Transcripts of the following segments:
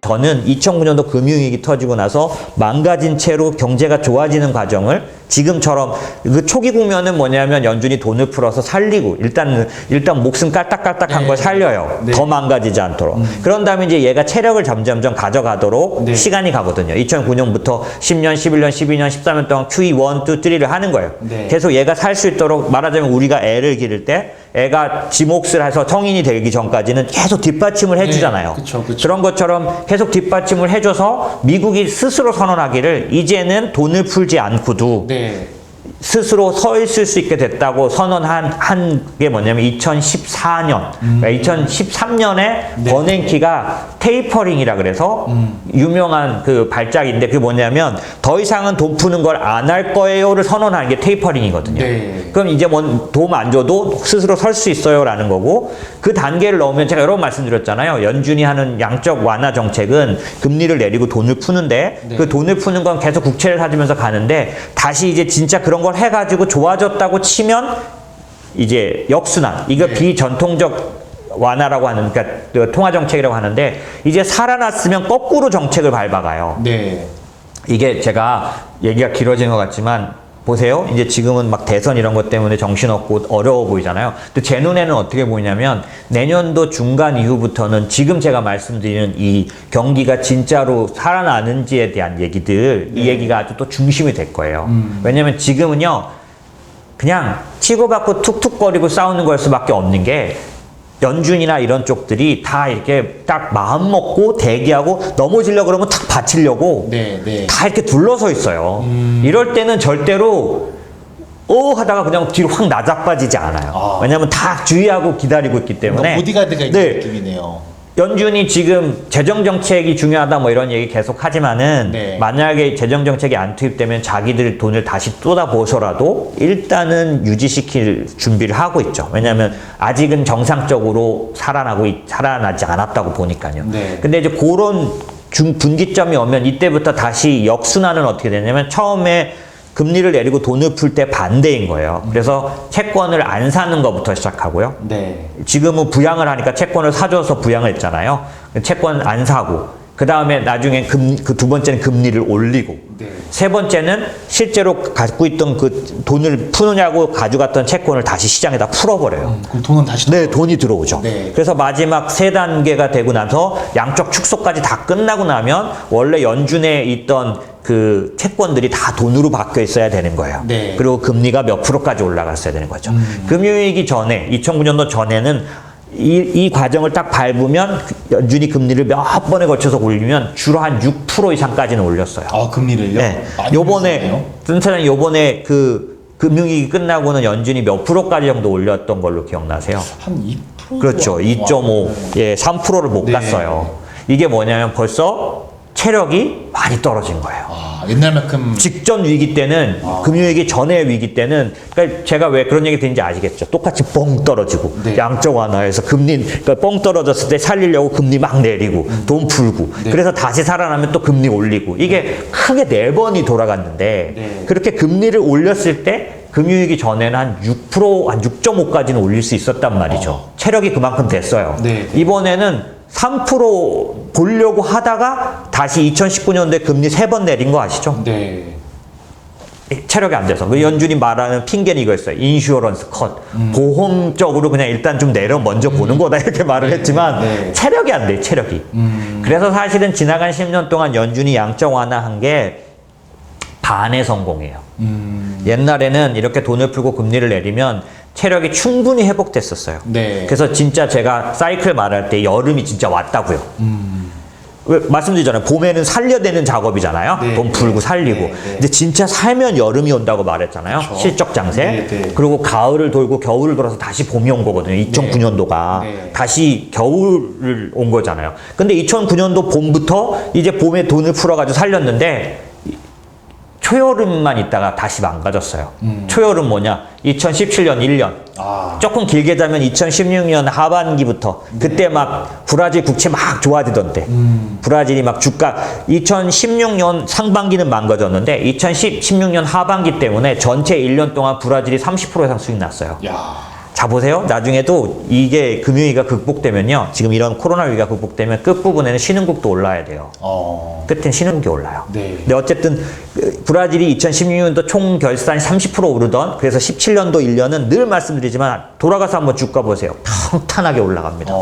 더는 2009년도 금융위기 터지고 나서 망가진 채로 경제가 좋아지는 과정을 지금처럼 그 초기 국면은 뭐냐면 연준이 돈을 풀어서 살리고 일단 목숨 깔딱깔딱한 네. 걸 살려요. 네. 더 망가지지 않도록. 그런 다음에 이제 얘가 체력을 점점점 가져가도록 네. 시간이 가거든요. 2009년부터 10년, 11년, 12년, 13년 동안 QE 1, 2, 3를 하는 거예요. 네. 계속 얘가 살 수 있도록 말하자면 우리가 애를 기를 때 애가 지 몫을 해서 성인이 되기 전까지는 계속 뒷받침을 해주잖아요. 네, 그쵸. 그런 것처럼 계속 뒷받침을 해줘서 미국이 스스로 선언하기를 이제는 돈을 풀지 않고도 네. 스스로 서 있을 수 있게 됐다고 선언한 게 뭐냐면 2014년, 그러니까 2013년에 네. 버냉키가 테이퍼링이라 그래서 유명한 그 발작인데 그게 뭐냐면 더 이상은 돈 푸는 걸 안 할 거예요를 선언하는 게 테이퍼링이거든요. 네. 그럼 이제 뭐 도움 안 줘도 스스로 설 수 있어요라는 거고 그 단계를 넣으면 제가 여러 번 말씀드렸잖아요. 연준이 하는 양적 완화 정책은 금리를 내리고 돈을 푸는데 네. 그 돈을 푸는 건 계속 국채를 사주면서 가는데 다시 이제 진짜 그런 걸 해가지고 좋아졌다고 치면 이제 역순환 이거 네. 비전통적 완화라고 하는 그러니까 그 통화 정책이라고 하는데 이제 살아났으면 거꾸로 정책을 밟아가요. 네. 이게 제가 얘기가 길어진 것 같지만 보세요. 이제 지금은 막 대선 이런 것 때문에 정신없고 어려워 보이잖아요. 근데 제 눈에는 어떻게 보이냐면 내년도 중간 이후부터는 지금 제가 말씀드리는 이 경기가 진짜로 살아나는지에 대한 얘기들 이 얘기가 아주 또 중심이 될 거예요. 왜냐면 지금은요. 그냥 치고받고 툭툭거리고 싸우는 걸 수밖에 없는 게 연준이나 이런 쪽들이 다 이렇게 딱 마음 먹고 대기하고 넘어지려고 그러면 탁 받치려고 네. 네. 다 이렇게 둘러서 있어요. 이럴 때는 절대로 하다가 그냥 뒤로 확 나자빠지지 않아요. 아. 왜냐하면 다 주의하고 기다리고 있기 때문에 보디가드가 있는 네. 느낌이네요. 연준이 지금 재정정책이 중요하다 뭐 이런 얘기 계속 하지만은 네. 만약에 재정정책이 안 투입되면 자기들 돈을 다시 쏟아부어서라도 일단은 유지시킬 준비를 하고 있죠. 왜냐하면 아직은 정상적으로 살아나지 않았다고 보니까요. 네. 근데 이제 그런 분기점이 오면 이때부터 다시 역순환은 어떻게 되냐면 처음에 금리를 내리고 돈을 풀 때 반대인 거예요. 그래서 채권을 안 사는 것부터 시작하고요. 네. 지금은 부양을 하니까 채권을 사줘서 부양을 했잖아요. 채권 안 사고 그 다음에 나중에 그 두 번째는 금리를 올리고 네. 세 번째는 실제로 갖고 있던 그 돈을 푸느냐고 가져갔던 채권을 다시 시장에다 풀어버려요. 그럼 돈은 다시 네, 돈이 들어오죠. 네. 그래서 마지막 세 단계가 되고 나서 양적 축소까지 다 끝나고 나면 원래 연준에 있던 그 채권들이 다 돈으로 바뀌어 있어야 되는 거예요. 네. 그리고 금리가 몇 프로까지 올라갔어야 되는 거죠. 금융위기 전에 2009년도 전에는 이 과정을 딱 밟으면 연준이 금리를 몇 번에 걸쳐서 올리면 주로 한 6% 이상까지는 올렸어요. 아, 금리를요? 네. 많이 요번에 올렸네요. 센터장 요번에 그 금융위기 끝나고는 연준이 몇 프로까지 정도 올렸던 걸로 기억나세요? 한 2%? 그렇죠. 2.5, 예, 3%를 못 네. 갔어요. 이게 뭐냐면 벌써 체력이 많이 떨어진 거예요. 아, 옛날만큼 직전 위기 때는 금융위기 전의 위기 때는 그러니까 제가 왜 그런 얘기 드는지 아시겠죠? 똑같이 뻥 떨어지고 네. 양적 완화해서 금리 그러니까 뻥 떨어졌을 때 살리려고 금리 막 내리고 돈 풀고 네. 그래서 다시 살아나면 또 금리 올리고 이게 크게 4번이 돌아갔는데 네. 그렇게 금리를 올렸을 때 금융위기 전에는 한 6%, 한 6.5까지는 올릴 수 있었단 말이죠. 체력이 그만큼 됐어요. 네. 이번에는 3% 보려고 하다가 다시 2019년도에 금리 3번 내린 거 아시죠? 네. 체력이 안 돼서. 그 연준이 말하는 핑계는 이거였어요. 인슈어런스 컷. 보험적으로 그냥 일단 좀 내려 먼저 보는 거다 이렇게 말을 했지만 네. 체력이 안 돼, 체력이. 그래서 사실은 지나간 10년 동안 연준이 양적 완화한 게 반의 성공이에요. 옛날에는 이렇게 돈을 풀고 금리를 내리면 체력이 충분히 회복됐었어요. 네. 그래서 진짜 제가 사이클 말할 때 여름이 진짜 왔다고요. 왜 말씀드리잖아요. 봄에는 살려내는 작업이잖아요. 네. 돈 풀고 살리고. 네. 네. 근데 진짜 살면 여름이 온다고 말했잖아요. 그렇죠. 실적 장세. 네, 네. 그리고 가을을 돌고 겨울을 돌아서 다시 봄이 온 거거든요. 2009년도가. 네. 다시 겨울을 온 거잖아요. 근데 2009년도 봄부터 이제 봄에 돈을 풀어가지고 살렸는데 초여름만 있다가 다시 망가졌어요. 초여름 뭐냐? 2017년 1년. 아. 조금 길게 자면 2016년 하반기부터 그때 막 브라질 국채 막 좋아지던데 브라질이 막 주가 2016년 상반기는 망가졌는데 2016년 하반기 때문에 전체 1년 동안 브라질이 30% 이상 수익 났어요. 야. 자, 보세요. 나중에도 이게 금융위기가 극복되면요. 지금 이런 코로나 위기가 극복되면 끝부분에는 신흥국도 올라야 돼요. 끝엔 신흥국이 올라요. 네. 근데 어쨌든 브라질이 2016년도 총 결산이 30% 오르던, 그래서 17년도 1년은 늘 말씀드리지만 돌아가서 한번 주가 보세요. 평탄하게 올라갑니다.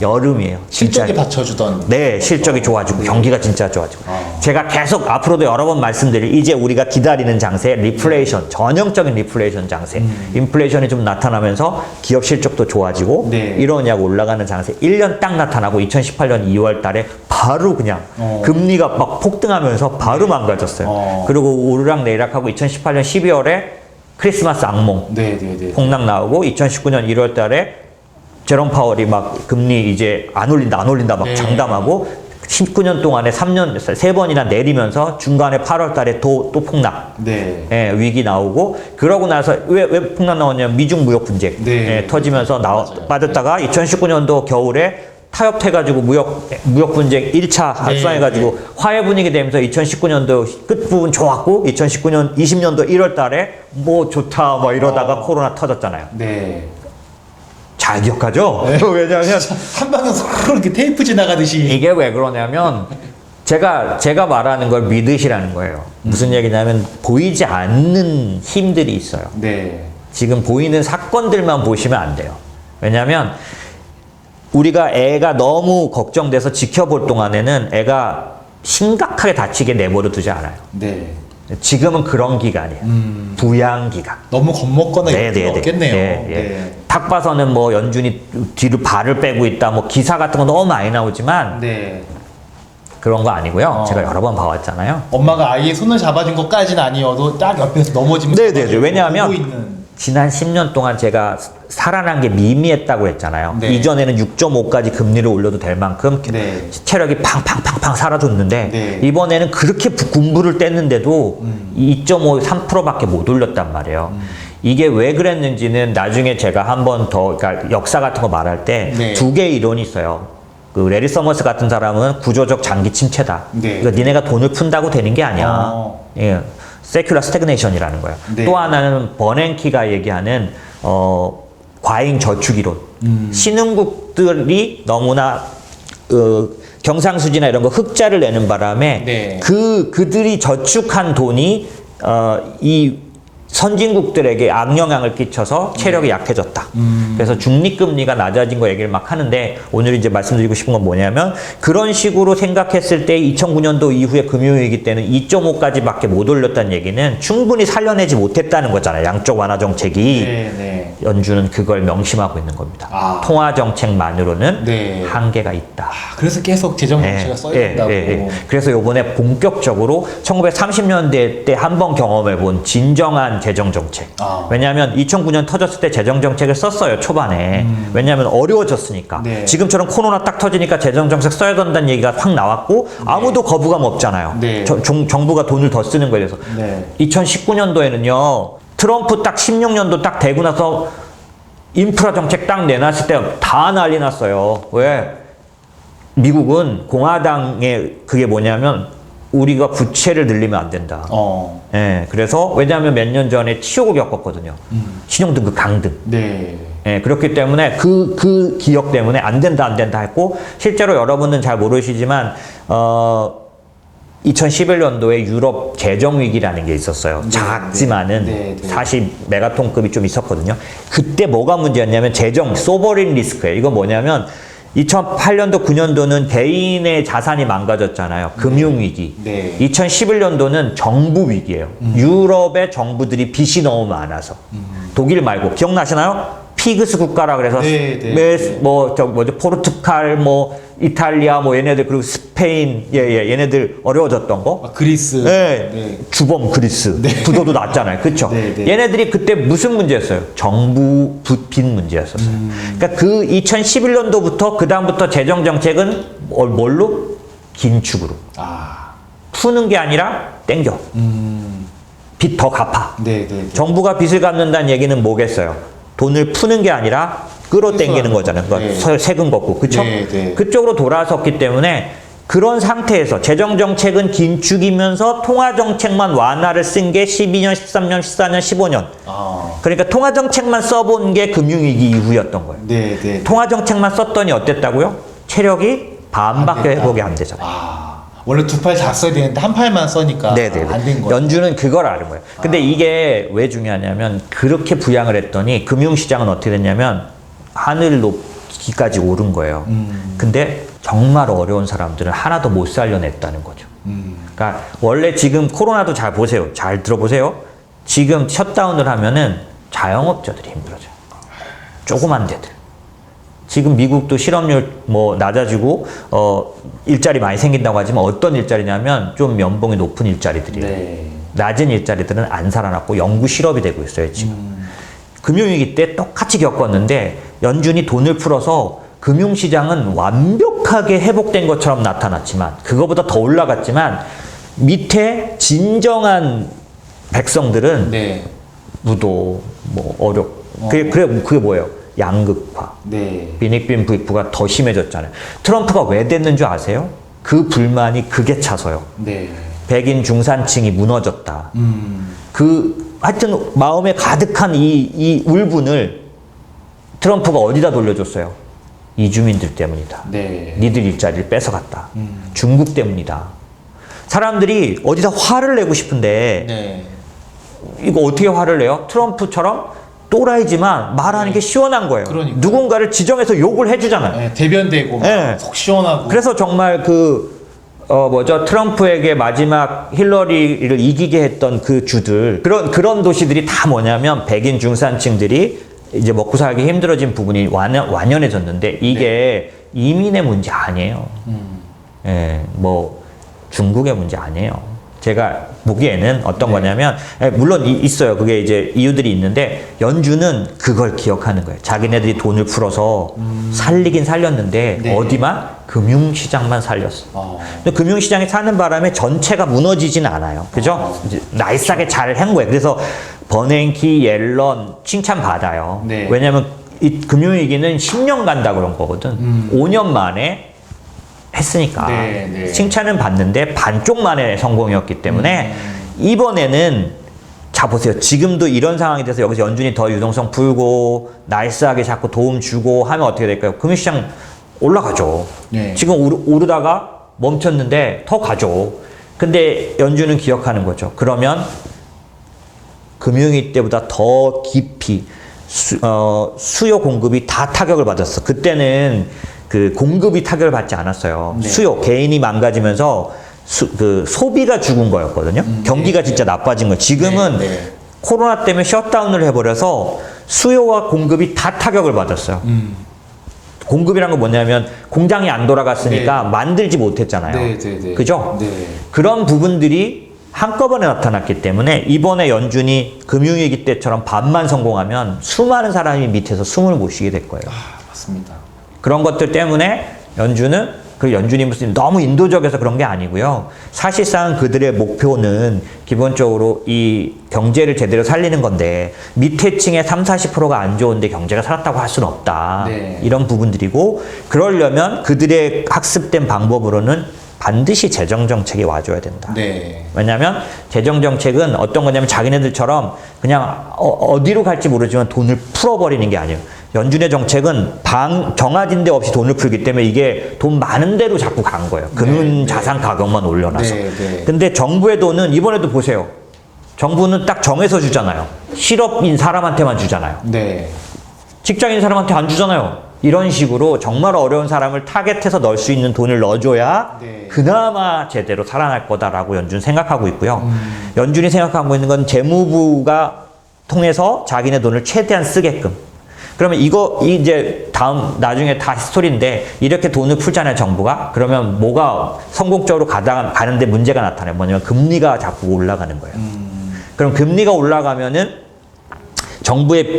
여름이에요. 진짜. 실적이 받쳐주던. 네, 실적이 좋아지고 경기가 진짜 좋아지고. 제가 계속 앞으로도 여러 번 말씀드릴, 이제 우리가 기다리는 장세, 리플레이션, 전형적인 리플레이션 장세. 인플레이션이 좀 나타나면서 기업 실적도 좋아지고 네. 이러냐고 올라가는 장세 1년 딱 나타나고 2018년 2월 달에 바로 그냥 금리가 막 폭등하면서 바로 망가졌어요. 그리고 오르락 내리락하고 2018년 12월에 크리스마스 악몽 네네네. 폭락 나오고 2019년 1월 달에 제롬 파월이 막 금리 이제 안 올린다 막 네. 장담하고 19년 동안에 3번이나 내리면서 중간에 8월 달에 또 폭락. 네. 예, 위기 나오고, 그러고 나서 왜 폭락 나왔냐면 미중 무역 분쟁 네. 예, 터지면서 맞아요. 빠졌다가 2019년도 겨울에 타협해가지고 무역 분쟁 1차 합산해가지고 화해 분위기 되면서 2019년도 끝부분 좋았고 2019년 20년도 1월 달에 뭐 좋다 뭐 이러다가 코로나 터졌잖아요. 네. 잘 기억하죠? 왜냐하면 한 방에 서로 이렇게 테이프 지나가듯이. 이게 왜 그러냐면 제가 말하는 걸 믿으시라는 거예요. 무슨 얘기냐면 보이지 않는 힘들이 있어요. 네. 지금 보이는 사건들만 보시면 안 돼요. 왜냐하면 우리가 애가 너무 걱정돼서 지켜볼 동안에는 애가 심각하게 다치게 내버려 두지 않아요. 네. 지금은 그런 기간이에요. 부양 기간. 너무 겁먹거나 이럴 필요 없겠네요. 예. 딱 봐서는 뭐 연준이 뒤로 발을 빼고 있다, 뭐 기사 같은 거 너무 많이 나오지만 네. 그런 거 아니고요. 제가 여러 번 봐왔잖아요. 엄마가 아이의 손을 잡아준 것까지는 아니어도 딱 옆에서 넘어지면 네네네. 왜냐하면 보고 있는. 지난 10년 동안 제가 살아난 게 미미했다고 했잖아요. 네. 이전에는 6.5까지 금리를 올려도 될 만큼 네. 체력이 팡팡팡팡 살아줬는데 네. 이번에는 그렇게 군부를 뗐는데도 2.5, 3%밖에 못 올렸단 말이에요. 이게 왜 그랬는지는 나중에 제가 한 번 더, 그러니까 역사 같은 거 말할 때 네. 두 개의 이론이 있어요. 그 레리 서머스 같은 사람은 구조적 장기 침체다. 네. 그러니까 니네가 돈을 푼다고 되는 게 아니야. 예. 세큘러 스태그네이션이라는 거예요. 네. 또 하나는 버냉키가 얘기하는 과잉 저축 이론. 신흥국들이 너무나 경상수지나 이런 거 흑자를 내는 바람에 네. 그들이 저축한 돈이 이 선진국들에게 악영향을 끼쳐서 체력이 약해졌다. 그래서 중립금리가 낮아진 거 얘기를 막 하는데 오늘 이제 말씀드리고 싶은 건 뭐냐면 그런 식으로 생각했을 때 2009년도 이후에 금융위기 때는 2.5까지밖에 못 올렸다는 얘기는 충분히 살려내지 못했다는 거잖아요. 양적 완화 정책이. 네, 네. 연준은 그걸 명심하고 있는 겁니다. 통화 정책만으로는 네. 한계가 있다. 그래서 계속 재정 정책을 써야 된다고. 그래서 요번에 본격적으로 1930년대 때 한 번 경험해본 진정한 재정 정책. 왜냐하면 2009년 터졌을 때 재정 정책을 썼어요, 초반에. 왜냐하면 어려워졌으니까. 네. 지금처럼 코로나 딱 터지니까 재정 정책 써야 된다는 얘기가 확 나왔고 아무도 거부감 없잖아요. 네. 정부가 돈을 더 쓰는 거에 대해서. 네. 2019년도에는요. 트럼프 딱 16년도 딱 되고 나서 인프라 정책 딱 내놨을 때 다 난리 났어요. 왜? 미국은 공화당의 그게 뭐냐면 우리가 부채를 늘리면 안 된다. 예, 그래서 왜냐하면 몇 년 전에 치욕을 겪었거든요. 신용등급 강등. 네. 예, 그렇기 때문에 그 기억 때문에 안 된다 했고 실제로 여러분은 잘 모르시지만 2011년도에 유럽 재정 위기라는 게 있었어요. 작지만은 사실 메가톤급이 좀 있었거든요. 그때 뭐가 문제였냐면 재정 소버린 리스크예요. 이건 뭐냐면 2008년도 9년도는 개인의 자산이 망가졌잖아요. 금융위기. 2011년도는 정부 위기예요. 유럽의 정부들이 빚이 너무 많아서. 독일 말고 기억나시나요? 피그스 국가라 그래서 포르투갈 이탈리아 얘네들 그리고 스페인 얘네들 어려워졌던 거. 그리스. 주범 그리스. 부도도 났잖아요. 그렇죠? 얘네들이 그때 무슨 문제였어요? 정부 빚 문제였었어요. 그러니까 그 2011년도부터 그다음부터 재정 정책은 뭘로? 긴축으로. 푸는 게 아니라 땡겨. 빚 더 갚아. 정부가 빚을 갚는다는 얘기는 뭐겠어요? 돈을 푸는 게 아니라 끌어당기는 거잖아요. 그러니까 세금 걷고, 그쵸? 그쪽으로 돌아섰기 때문에 그런 상태에서 재정정책은 긴축이면서 통화정책만 완화를 쓴 게 12년, 13년, 14년, 15년. 그러니까 통화정책만 써본 게 금융위기 이후였던 거예요. 네. 통화정책만 썼더니 어땠다고요? 체력이 반밖에 회복이 안 되잖아요. 원래 두 팔 다 써야 되는데 한 팔만 써니까 안 된 거예요. 연준은 그걸 아는 거예요. 근데 이게 왜 중요하냐면 그렇게 부양을 했더니 금융시장은 어떻게 됐냐면 하늘 높이까지 오른 거예요. 근데 정말 어려운 사람들은 하나도 못 살려냈다는 거죠. 그러니까 원래 지금 코로나도 잘 보세요. 잘 들어보세요. 지금 셧다운을 하면은 자영업자들이 힘들어져요. 조그만 데들. 지금 미국도 실업률 뭐 낮아지고 일자리 많이 생긴다고 하지만 어떤 일자리냐면 좀 연봉이 높은 일자리들이에요. 네. 낮은 일자리들은 안 살아났고 영구 실업이 되고 있어요 지금. 금융위기 때 똑같이 겪었는데 연준이 돈을 풀어서 금융시장은 완벽하게 회복된 것처럼 나타났지만 그거보다 더 올라갔지만 밑에 진정한 백성들은 네. 무도 뭐 그게 뭐예요? 양극화. 네. 빈익빈 부익부가 더 심해졌잖아요. 트럼프가 왜 됐는 줄 아세요? 그 불만이 극에 차서요. 네. 백인 중산층이 무너졌다. 하여튼 마음에 가득한 이 울분을 트럼프가 어디다 돌려줬어요? 이주민들 때문이다. 네. 니들 일자리를 뺏어갔다. 중국 때문이다. 사람들이 어디다 화를 내고 싶은데 네. 이거 어떻게 화를 내요? 트럼프처럼 또라이지만 말하는 게 시원한 거예요. 그러니까. 누군가를 지정해서 욕을 해주잖아요. 네, 대변되고 네. 속 시원하고. 그래서 정말 트럼프에게 마지막 힐러리를 이기게 했던 그 주들, 그런 도시들이 다 뭐냐면 백인 중산층들이 이제 먹고 살기 힘들어진 부분이 완연해졌는데 이게 이민의 문제 아니에요. 예, 뭐 중국의 문제 아니에요. 제가 보기에는 어떤 거냐면 물론 있어요. 그게 이제 이유들이 있는데 연준은 그걸 기억하는 거예요. 자기네들이 돈을 풀어서 살리긴 살렸는데 네. 어디만? 금융시장만 살렸어. 근데 금융시장이 사는 바람에 전체가 무너지진 않아요. 그죠? 이제 나이스하게 잘 한 거예요. 그래서 버냉키, 옐런 칭찬받아요. 네. 왜냐면 이 금융위기는 10년 간다 그런 거거든. 5년 만에 했으니까 네. 칭찬은 받는데 반쪽 만에 성공이었기 때문에 이번에는 자 보세요. 지금도 이런 상황이 돼서 여기서 연준이 더 유동성 풀고 나이스하게 자꾸 도움 주고 하면 어떻게 될까요? 금융시장 올라가죠. 네. 지금 오르다가 멈췄는데 더 가죠. 근데 연준은 기억하는 거죠. 그러면 금융위기 때보다 더 깊이 수요 공급이 다 타격을 받았어. 그때는 그 공급이 타격을 받지 않았어요. 네. 수요, 개인이 망가지면서 소비가 죽은 거였거든요. 경기가 진짜 나빠진 거예요. 지금은 네. 코로나 때문에 셧다운을 해버려서 수요와 공급이 다 타격을 받았어요. 공급이란 건 뭐냐면 공장이 안 돌아갔으니까 만들지 못했잖아요. 네. 그죠? 네. 그런 부분들이 한꺼번에 나타났기 때문에 이번에 연준이 금융위기 때처럼 반만 성공하면 수많은 사람이 밑에서 숨을 못 쉬게 될 거예요. 맞습니다. 그런 것들 때문에 연준이 무슨 너무 인도적이어서 그런 게 아니고요. 사실상 그들의 목표는 기본적으로 이 경제를 제대로 살리는 건데 밑에 층의 30-40%가 안 좋은데 경제가 살았다고 할 수는 없다. 네. 이런 부분들이고 그러려면 그들의 학습된 방법으로는 반드시 재정정책이 와줘야 된다. 네. 왜냐하면 재정정책은 어떤 거냐면 자기네들처럼 그냥 어디로 갈지 모르지만 돈을 풀어버리는 게 아니에요. 연준의 정책은 정해진 데 없이 돈을 풀기 때문에 이게 돈 많은 데로 자꾸 간 거예요. 금융 자산 가격만 올려놔서. 근데 정부의 돈은 이번에도 보세요. 정부는 딱 정해서 주잖아요. 실업인 사람한테만 주잖아요. 네. 직장인 사람한테 안 주잖아요. 이런 식으로 정말 어려운 사람을 타겟해서 넣을 수 있는 돈을 넣어줘야 그나마 제대로 살아날 거다라고 연준 생각하고 있고요. 연준이 생각하고 있는 건 재무부가 통해서 자기네 돈을 최대한 쓰게끔. 그러면 이제 나중에 다 스토리인데 이렇게 돈을 풀잖아요, 정부가. 그러면 뭐가 성공적으로 가는데 문제가 나타나요. 뭐냐면 금리가 자꾸 올라가는 거예요. 그럼 금리가 올라가면은 정부의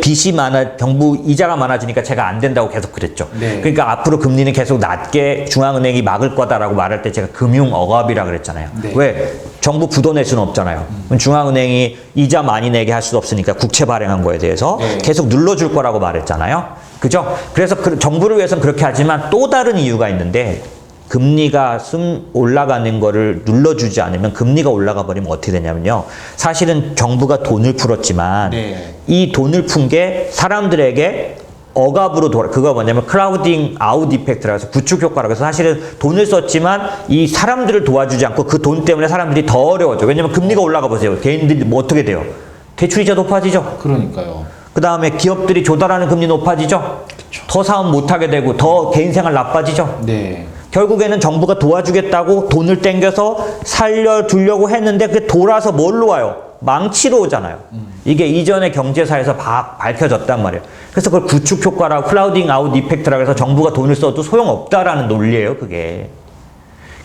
정부 이자가 많아지니까 제가 안 된다고 계속 그랬죠. 네. 그러니까 앞으로 금리는 계속 낮게 중앙은행이 막을 거다라고 말할 때 제가 금융 억압이라 그랬잖아요. 네. 왜? 정부 부도 낼 수는 없잖아요. 그럼 중앙은행이 이자 많이 내게 할 수도 없으니까 국채 발행한 거에 대해서 계속 눌러줄 거라고 말했잖아요. 그죠? 그래서 정부를 위해서는 그렇게 하지만 또 다른 이유가 있는데 금리가 올라가는 거를 눌러주지 않으면 금리가 올라가 버리면 어떻게 되냐면요. 사실은 정부가 돈을 풀었지만 네. 이 돈을 푼 게 사람들에게 억압으로 그거 뭐냐면 크라우딩 아웃 이펙트라고 해서 구축 효과라고 해서 사실은 돈을 썼지만 이 사람들을 도와주지 않고 그 돈 때문에 사람들이 더 어려워져. 왜냐면 금리가 올라가 보세요. 개인들이 뭐 어떻게 돼요? 대출이자 높아지죠. 그러니까요. 그 다음에 기업들이 조달하는 금리 높아지죠. 그쵸. 더 사업 못하게 되고 더 개인 생활 나빠지죠. 네. 결국에는 정부가 도와주겠다고 돈을 땡겨서 살려두려고 했는데 그게 돌아서 뭘로 와요? 망치로 오잖아요. 이게 이전의 경제사에서 밝혀졌단 말이에요. 그래서 그걸 구축 효과라고 클라우딩 아웃 이펙트라고 해서 정부가 돈을 써도 소용없다라는 논리예요, 그게.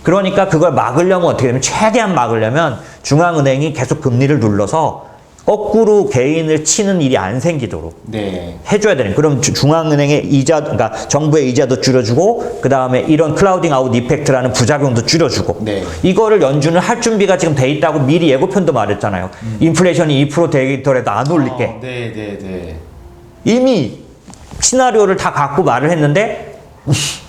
그러니까 그걸 막으려면 어떻게 되면 최대한 막으려면 중앙은행이 계속 금리를 눌러서 거꾸로 개인을 치는 일이 안 생기도록 네. 해줘야 되는. 그럼 중앙은행의 이자, 그러니까 정부의 이자도 줄여주고, 그 다음에 이런 클라우딩 아웃 이펙트라는 부작용도 줄여주고, 네. 이거를 연준을 할 준비가 지금 돼 있다고 미리 예고편도 말했잖아요. 인플레이션이 2% 되더라도 안 올릴게. 네, 네, 네. 이미 시나리오를 다 갖고 말을 했는데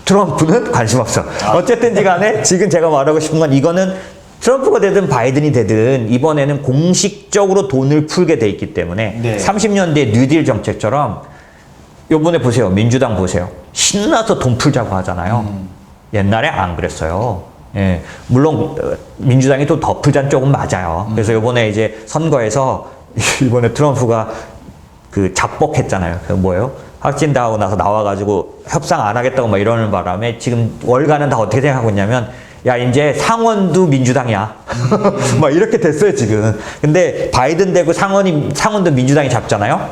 트럼프는 관심 없어. 어쨌든지 간에 지금 제가 말하고 싶은 건 이거는 트럼프가 되든 바이든이 되든 이번에는 공식적으로 돈을 풀게 돼 있기 때문에 네. 30년대 뉴딜 정책처럼 요번에 보세요. 민주당 보세요. 신나서 돈 풀자고 하잖아요. 옛날에 안 그랬어요. 예. 물론 민주당이 또 더 풀자는 쪽은 맞아요. 그래서 요번에 이제 선거에서 이번에 트럼프가 그 작복했잖아요. 그 뭐예요? 확진하고 나서 나와가지고 협상 안 하겠다고 막 이러는 바람에 지금 월가는 다 어떻게 생각하고 있냐면 야 이제 상원도 민주당이야. 막 이렇게 됐어요 지금. 근데 바이든 되고 상원도 민주당이 잡잖아요.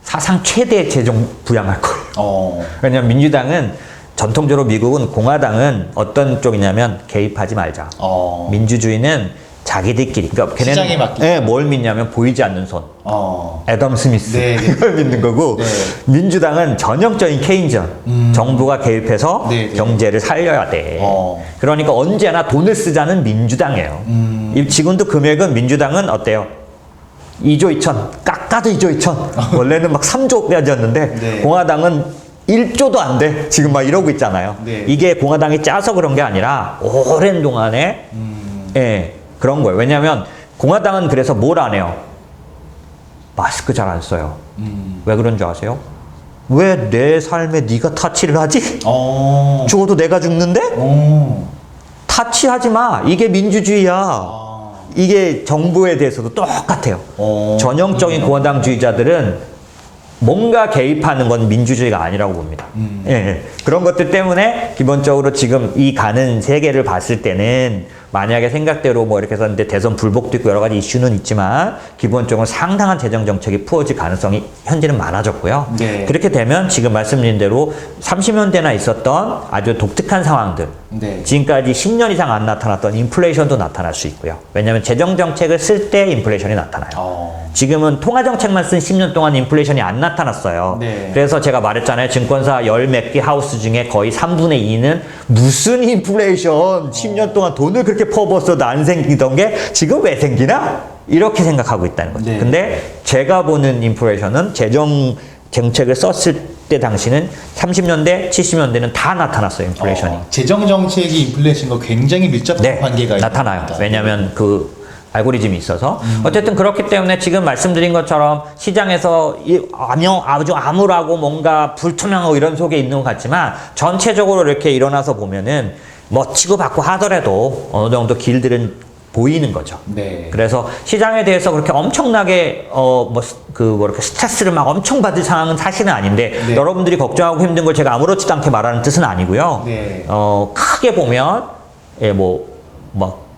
사상 최대 재정 부양할 거예요. 왜냐면 민주당은 전통적으로 미국은 공화당은 어떤 쪽이냐면 개입하지 말자. 민주주의는 자기들끼리. 그러니까 시장에 맡기자. 뭘 믿냐면 보이지 않는 손. 애덤 스미스. 네, 네. 이걸 믿는 거고 네. 민주당은 전형적인 케인전. 정부가 개입해서 네, 네. 경제를 살려야 돼. 그러니까 언제나 돈을 쓰자는 민주당이에요. 지금도 금액은 민주당은 어때요? 2조 2천. 깎아도 2조 2천. 원래는 막 3조까지였는데 네. 공화당은 1조도 안 돼. 지금 막 이러고 있잖아요. 네. 이게 공화당이 짜서 그런 게 아니라 오랜 동안에 예, 그런 거예요. 왜냐하면 공화당은 그래서 뭘 안 해요? 마스크 잘 안 써요. 왜 그런 줄 아세요? 왜 내 삶에 네가 타치를 하지? 죽어도 내가 죽는데? 타치하지 마. 이게 민주주의야. 이게 정부에 대해서도 똑같아요. 전형적인 공화당주의자들은 뭔가 개입하는 건 민주주의가 아니라고 봅니다. 예. 그런 것들 때문에 기본적으로 지금 이 가는 세계를 봤을 때는 만약에 생각대로 뭐 이렇게 해서 대선 불복도 있고 여러 가지 이슈는 있지만 기본적으로 상당한 재정 정책이 풀어질 가능성이 현재는 많아졌고요. 네. 그렇게 되면 지금 말씀드린 대로 30년대나 있었던 아주 독특한 상황들, 네. 지금까지 10년 이상 안 나타났던 인플레이션도 나타날 수 있고요. 왜냐하면 재정 정책을 쓸 때 인플레이션이 나타나요. 지금은 통화 정책만 쓴 10년 동안 인플레이션이 안 나타났어요. 네. 그래서 제가 말했잖아요. 증권사 열 몇 개 하우스 중에 거의 3분의 2는 무슨 인플레이션 10년 동안 돈을 그렇게 퍼부었어도 안 생기던 게 지금 왜 생기나? 이렇게 생각하고 있다는 거죠. 네. 근데 제가 보는 인플레이션은 재정 정책을 썼을 때 당시는 30년대, 70년대는 다 나타났어요. 인플레이션이. 재정 정책이 인플레이션과 굉장히 밀접한 관계가 나타나요. 있습니다. 왜냐하면 그 알고리즘이 있어서 어쨌든 그렇기 때문에 지금 말씀드린 것처럼 시장에서 아주 암울하고 뭔가 불투명하고 이런 속에 있는 것 같지만 전체적으로 이렇게 일어나서 보면은 멋지고 받고 하더라도 어느 정도 길들은 보이는 거죠. 네. 그래서 시장에 대해서 그렇게 엄청나게 이렇게 스트레스를 막 엄청 받을 상황은 사실은 아닌데 네. 여러분들이 걱정하고 힘든 걸 제가 아무렇지도 않게 말하는 뜻은 아니고요. 네. 크게 보면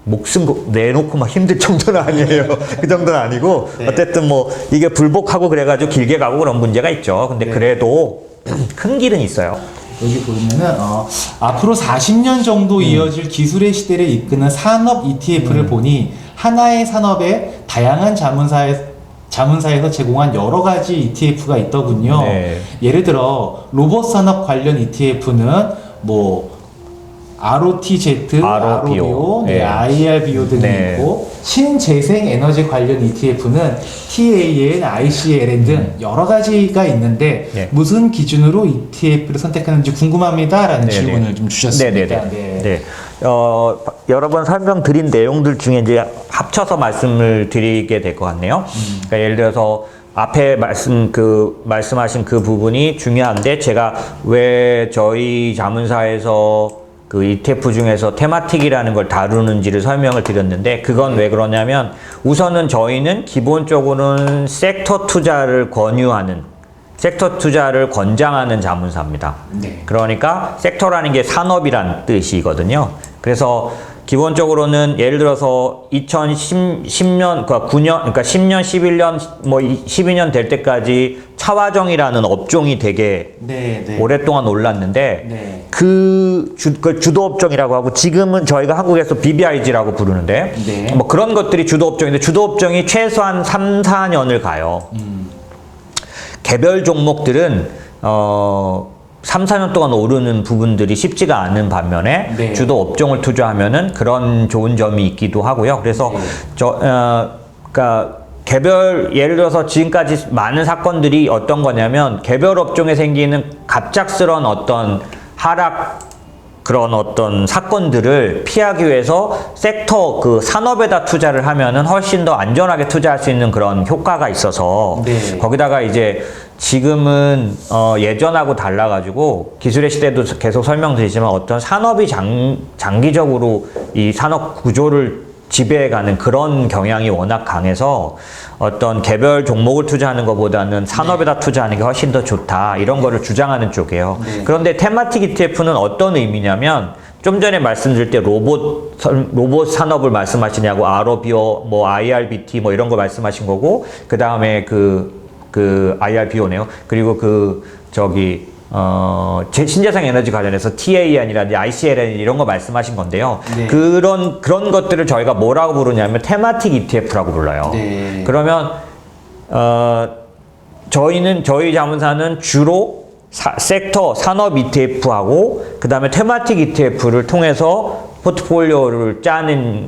목숨 내놓고 막 힘들 정도는 아니에요. 그 정도는 아니고 네. 어쨌든 이게 불복하고 그래가지고 길게 가고 그런 문제가 있죠. 근데 네. 그래도 큰 길은 있어요. 여기 보면은 앞으로 40년 정도 이어질 기술의 시대를 이끄는 산업 ETF를 보니 하나의 산업에 다양한 자문사에서 제공한 여러 가지 ETF가 있더군요. 네. 예를 들어 로봇 산업 관련 ETF는 ROTZ, ROBO, 네, 네. IRBO 등이 네. 있고 신재생 에너지 관련 ETF는 TAN, ICLN 등 여러 가지가 있는데 네. 무슨 기준으로 ETF를 선택하는지 궁금합니다라는 네네. 질문을 좀 주셨습니다. 네네네. 네. 여러 번 설명드린 내용들 중에 이제 합쳐서 말씀을 드리게 될 것 같네요. 그러니까 예를 들어서 앞에 말씀하신 그 부분이 중요한데 제가 왜 저희 자문사에서 그 ETF 중에서 테마틱이라는 걸 다루는지를 설명을 드렸는데 그건 왜 그러냐면 우선은 저희는 기본적으로는 섹터 투자를 권장하는 자문사입니다. 네. 그러니까 섹터라는 게 산업이란 뜻이거든요. 그래서 기본적으로는 예를 들어서 2010년, 그러니까 9년, 그러니까 10년, 11년, 뭐 12년 될 때까지 차화정이라는 업종이 되게 네. 오랫동안 올랐는데 네. 그 주도업종이라고 하고 지금은 저희가 한국에서 BBIG라고 부르는데 네. 뭐 그런 것들이 주도업종인데 주도업종이 최소한 3, 4년을 가요. 개별 종목들은 3, 4년 동안 오르는 부분들이 쉽지가 않은 반면에 네. 주도 업종을 투자하면은 그런 좋은 점이 있기도 하고요. 그래서 네. 그러니까 예를 들어서 지금까지 많은 사건들이 어떤 거냐면 개별 업종에 생기는 갑작스러운 어떤 그런 어떤 사건들을 피하기 위해서 섹터 산업에다 투자를 하면은 훨씬 더 안전하게 투자할 수 있는 그런 효과가 있어서 네. 거기다가 이제 지금은 예전하고 달라가지고 기술의 시대도 계속 설명드리지만 어떤 산업이 장기적으로 이 산업 구조를 지배해가는 그런 경향이 워낙 강해서 어떤 개별 종목을 투자하는 것보다는 산업에다 투자하는 게 훨씬 더 좋다 이런 거를 주장하는 쪽이에요. 네. 그런데 테마틱 ETF는 어떤 의미냐면 좀 전에 말씀드릴 때 로봇 산업을 말씀하시냐고 ROBO, 뭐 IRBT 뭐 이런 거 말씀하신 거고 그 다음에 IRBO네요. 그리고 신재생 에너지 관련해서 TAN이라든지 ICLN 이런 거 말씀하신 건데요. 네. 그런 것들을 저희가 뭐라고 부르냐면 테마틱 ETF라고 불러요. 네. 그러면 저희 자문사는 주로 섹터 산업 ETF하고 그 다음에 테마틱 ETF를 통해서 포트폴리오를 짜는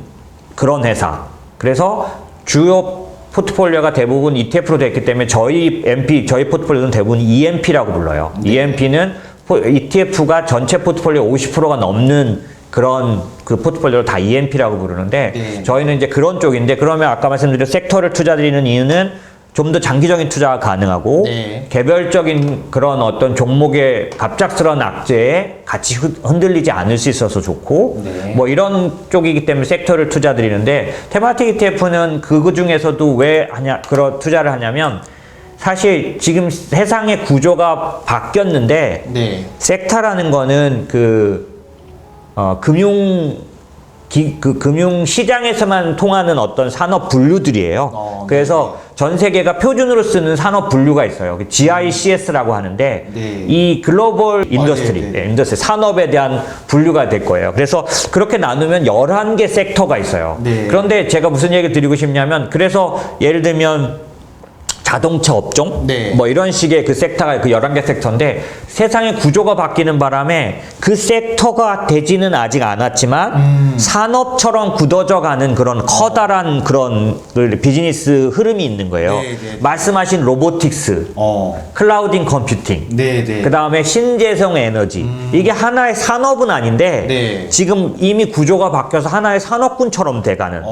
그런 회사. 그래서 주요 포트폴리오가 대부분 ETF로 되어 있기 때문에 저희 포트폴리오는 대부분 EMP라고 불러요. 네. EMP는 ETF가 전체 포트폴리오 50%가 넘는 그런 포트폴리오를 다 EMP라고 부르는데 네. 저희는 이제 그런 쪽인데 그러면 아까 말씀드린 섹터를 투자드리는 이유는 좀 더 장기적인 투자가 가능하고 네. 개별적인 그런 어떤 종목의 갑작스러운 악재에 같이 흔들리지 않을 수 있어서 좋고 네. 뭐 이런 쪽이기 때문에 섹터를 투자드리는데 테마틱 ETF는 그 중에서도 왜 그런 투자를 하냐면 사실 지금 세상의 구조가 바뀌었는데 네. 섹터라는 거는 금융 시장에서만 통하는 어떤 산업 분류들이에요. 그래서 전 세계가 표준으로 쓰는 산업 분류가 있어요. GICS라고 하는데 네. 이 글로벌 인더스트리, 네. 인더스트리 산업에 대한 분류가 될 거예요. 그래서 그렇게 나누면 11개 섹터가 있어요. 네. 그런데 제가 무슨 얘기를 드리고 싶냐면 그래서 예를 들면 자동차 업종? 네. 뭐 이런 식의 그 섹터가 11개 섹터인데 세상의 구조가 바뀌는 바람에 그 섹터가 되지는 아직 않았지만 산업처럼 굳어져 가는 그런 커다란 그런 비즈니스 흐름이 있는 거예요. 네, 네. 말씀하신 로보틱스, 클라우딩 컴퓨팅, 네. 그 다음에 신재생 에너지. 이게 하나의 산업은 아닌데 네. 지금 이미 구조가 바뀌어서 하나의 산업군처럼 돼가는.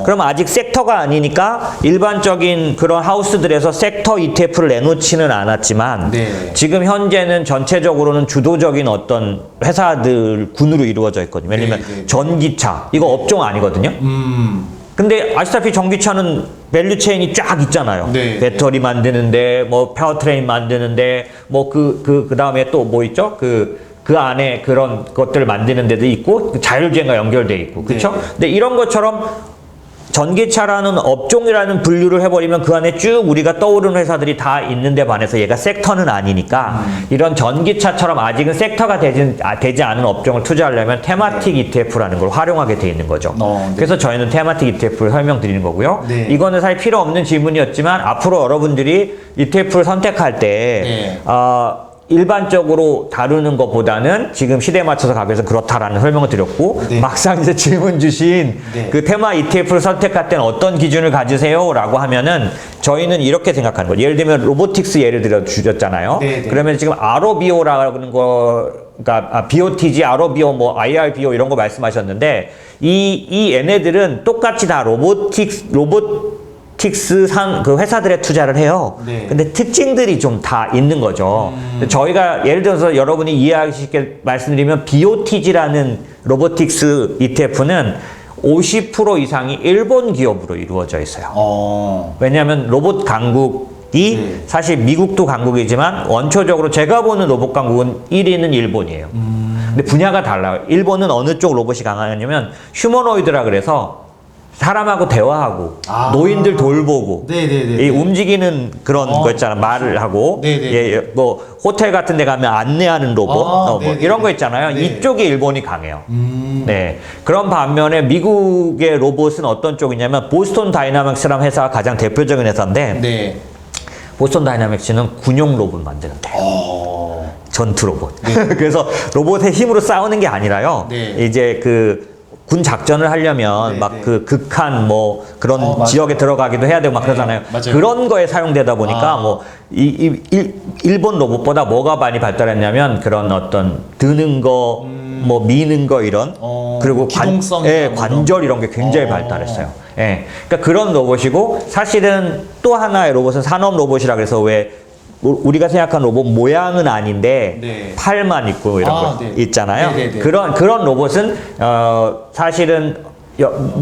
그럼 아직 섹터가 아니니까 일반적인 그런 하우스들에서 섹터 ETF를 내놓지는 않았지만 네. 지금 현재는 전체적으로는 주도적인 어떤 회사들 군으로 이루어져 있거든요. 예를 들면 네. 전기차 이거 업종 아니거든요. 근데 아시다시피 전기차는 밸류체인이 쫙 있잖아요. 네. 배터리 만드는데 뭐 파워트레인 만드는데 뭐 그 다음에 또 뭐 있죠? 그 안에 그런 것들을 만드는 데도 있고 자율주행과 연결돼 있고 그렇죠? 네. 근데 이런 것처럼 전기차라는 업종이라는 분류를 해버리면 그 안에 쭉 우리가 떠오르는 회사들이 다 있는데 반해서 얘가 섹터는 아니니까 이런 전기차처럼 아직은 섹터가 되지 않은 업종을 투자하려면 테마틱 ETF라는 걸 활용하게 돼 있는 거죠. 네. 그래서 저희는 테마틱 ETF를 설명드리는 거고요. 네. 이거는 사실 필요 없는 질문이었지만 앞으로 여러분들이 ETF를 선택할 때 네. 일반적으로 다루는 것보다는 지금 시대에 맞춰서 가기 위해서 그렇다라는 설명을 드렸고, 네. 막상 이제 질문 주신 네. 그 테마 ETF를 선택할 때는 어떤 기준을 가지세요? 라고 하면은 저희는 이렇게 생각하는 거예요. 예를 들면 로보틱스 예를 들어 주셨잖아요. 네, 네. 그러면 지금 ROBO라는 거, 그러니까 BOTG, ROBO, 뭐 IRBO 이런 거 말씀하셨는데 이 얘네들은 똑같이 다 로보틱스 그 회사들에 투자를 해요. 네. 근데 특징들이 좀 다 있는 거죠. 저희가 예를 들어서 여러분이 이해하기 쉽게 말씀드리면 BOTG라는 로보틱스 ETF는 50% 이상이 일본 기업으로 이루어져 있어요. 왜냐하면 로봇 강국이 네. 사실 미국도 강국이지만 원초적으로 제가 보는 로봇 강국은 1위는 일본이에요. 근데 분야가 달라요. 일본은 어느 쪽 로봇이 강하냐면 휴머노이드라 그래서 사람하고 대화하고 아. 노인들 돌보고 네네네. 이 움직이는 그런 거 있잖아. 말을 하고 네네. 예, 뭐 호텔 같은 데 가면 안내하는 로봇 뭐 네네네. 이런 거 있잖아요. 네. 이쪽이 일본이 강해요. 음. 네. 그런 반면에 미국의 로봇은 어떤 쪽이냐면 보스턴 다이나믹스라는 회사가 가장 대표적인 회사인데 네. 보스턴 다이나믹스는 군용 로봇 만드는데요. 전투 로봇. 네. 그래서 로봇의 힘으로 싸우는 게 아니라요. 네. 이제 그 군 작전을 하려면 네, 막 네. 그 극한 뭐 그런 맞아요. 지역에 들어가기도 해야 되고 막 네, 그러잖아요. 맞아요. 그런 거에 사용되다 보니까 아. 뭐 일본 로봇보다 뭐가 많이 발달했냐면 그런 어떤 드는 거, 뭐 미는 거 이런 그리고 기동성이나 예, 뭐 관절 이런 게 굉장히 발달했어요. 예. 그러니까 그런 로봇이고 사실은 또 하나의 로봇은 산업 로봇이라 그래서 왜 우리가 생각하는 로봇 모양은 아닌데 네. 팔만 있고 이런 거 네. 있잖아요. 네네네. 그런 로봇은 사실은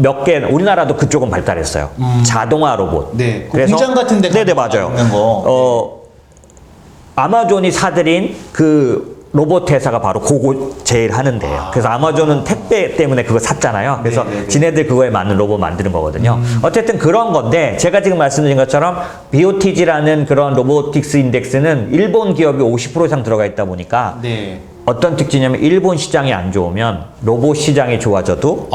몇 개 우리나라도 그쪽은 발달했어요. 자동화 로봇. 네. 그 공장 같은 데 네네 가면 맞아요. 있는 거. 아마존이 사들인 그 로봇 회사가 바로 그거 제일 하는데요. 그래서 아마존은 택배 때문에 그거 샀잖아요. 그래서 네네네. 지네들 그거에 맞는 로봇 만드는 거거든요. 어쨌든 그런 건데 제가 지금 말씀드린 것처럼 BOTG라는 그런 로보틱스 인덱스는 일본 기업이 50% 이상 들어가 있다 보니까 네. 어떤 특징이냐면 일본 시장이 안 좋으면 로봇 시장이 좋아져도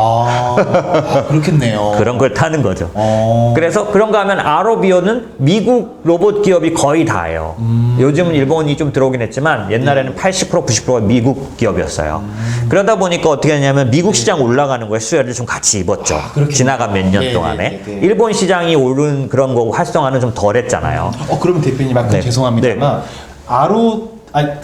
그렇겠네요. 그런 걸 타는 거죠. 어. 그래서 그런 거 하면 ROBO는 미국 로봇 기업이 거의 다예요. 요즘은 일본이 좀 들어오긴 했지만 옛날에는 80% 90%가 미국 기업이었어요. 그러다 보니까 어떻게 하냐면 미국 시장 올라가는 거에 수혜를 좀 같이 입었죠. 그렇겠네요. 지나간 몇 년 네, 동안에. 네, 네. 일본 시장이 오른 그런 거 활성화는 좀 덜 했잖아요. 그러면 대표님 약간 네. 죄송합니다만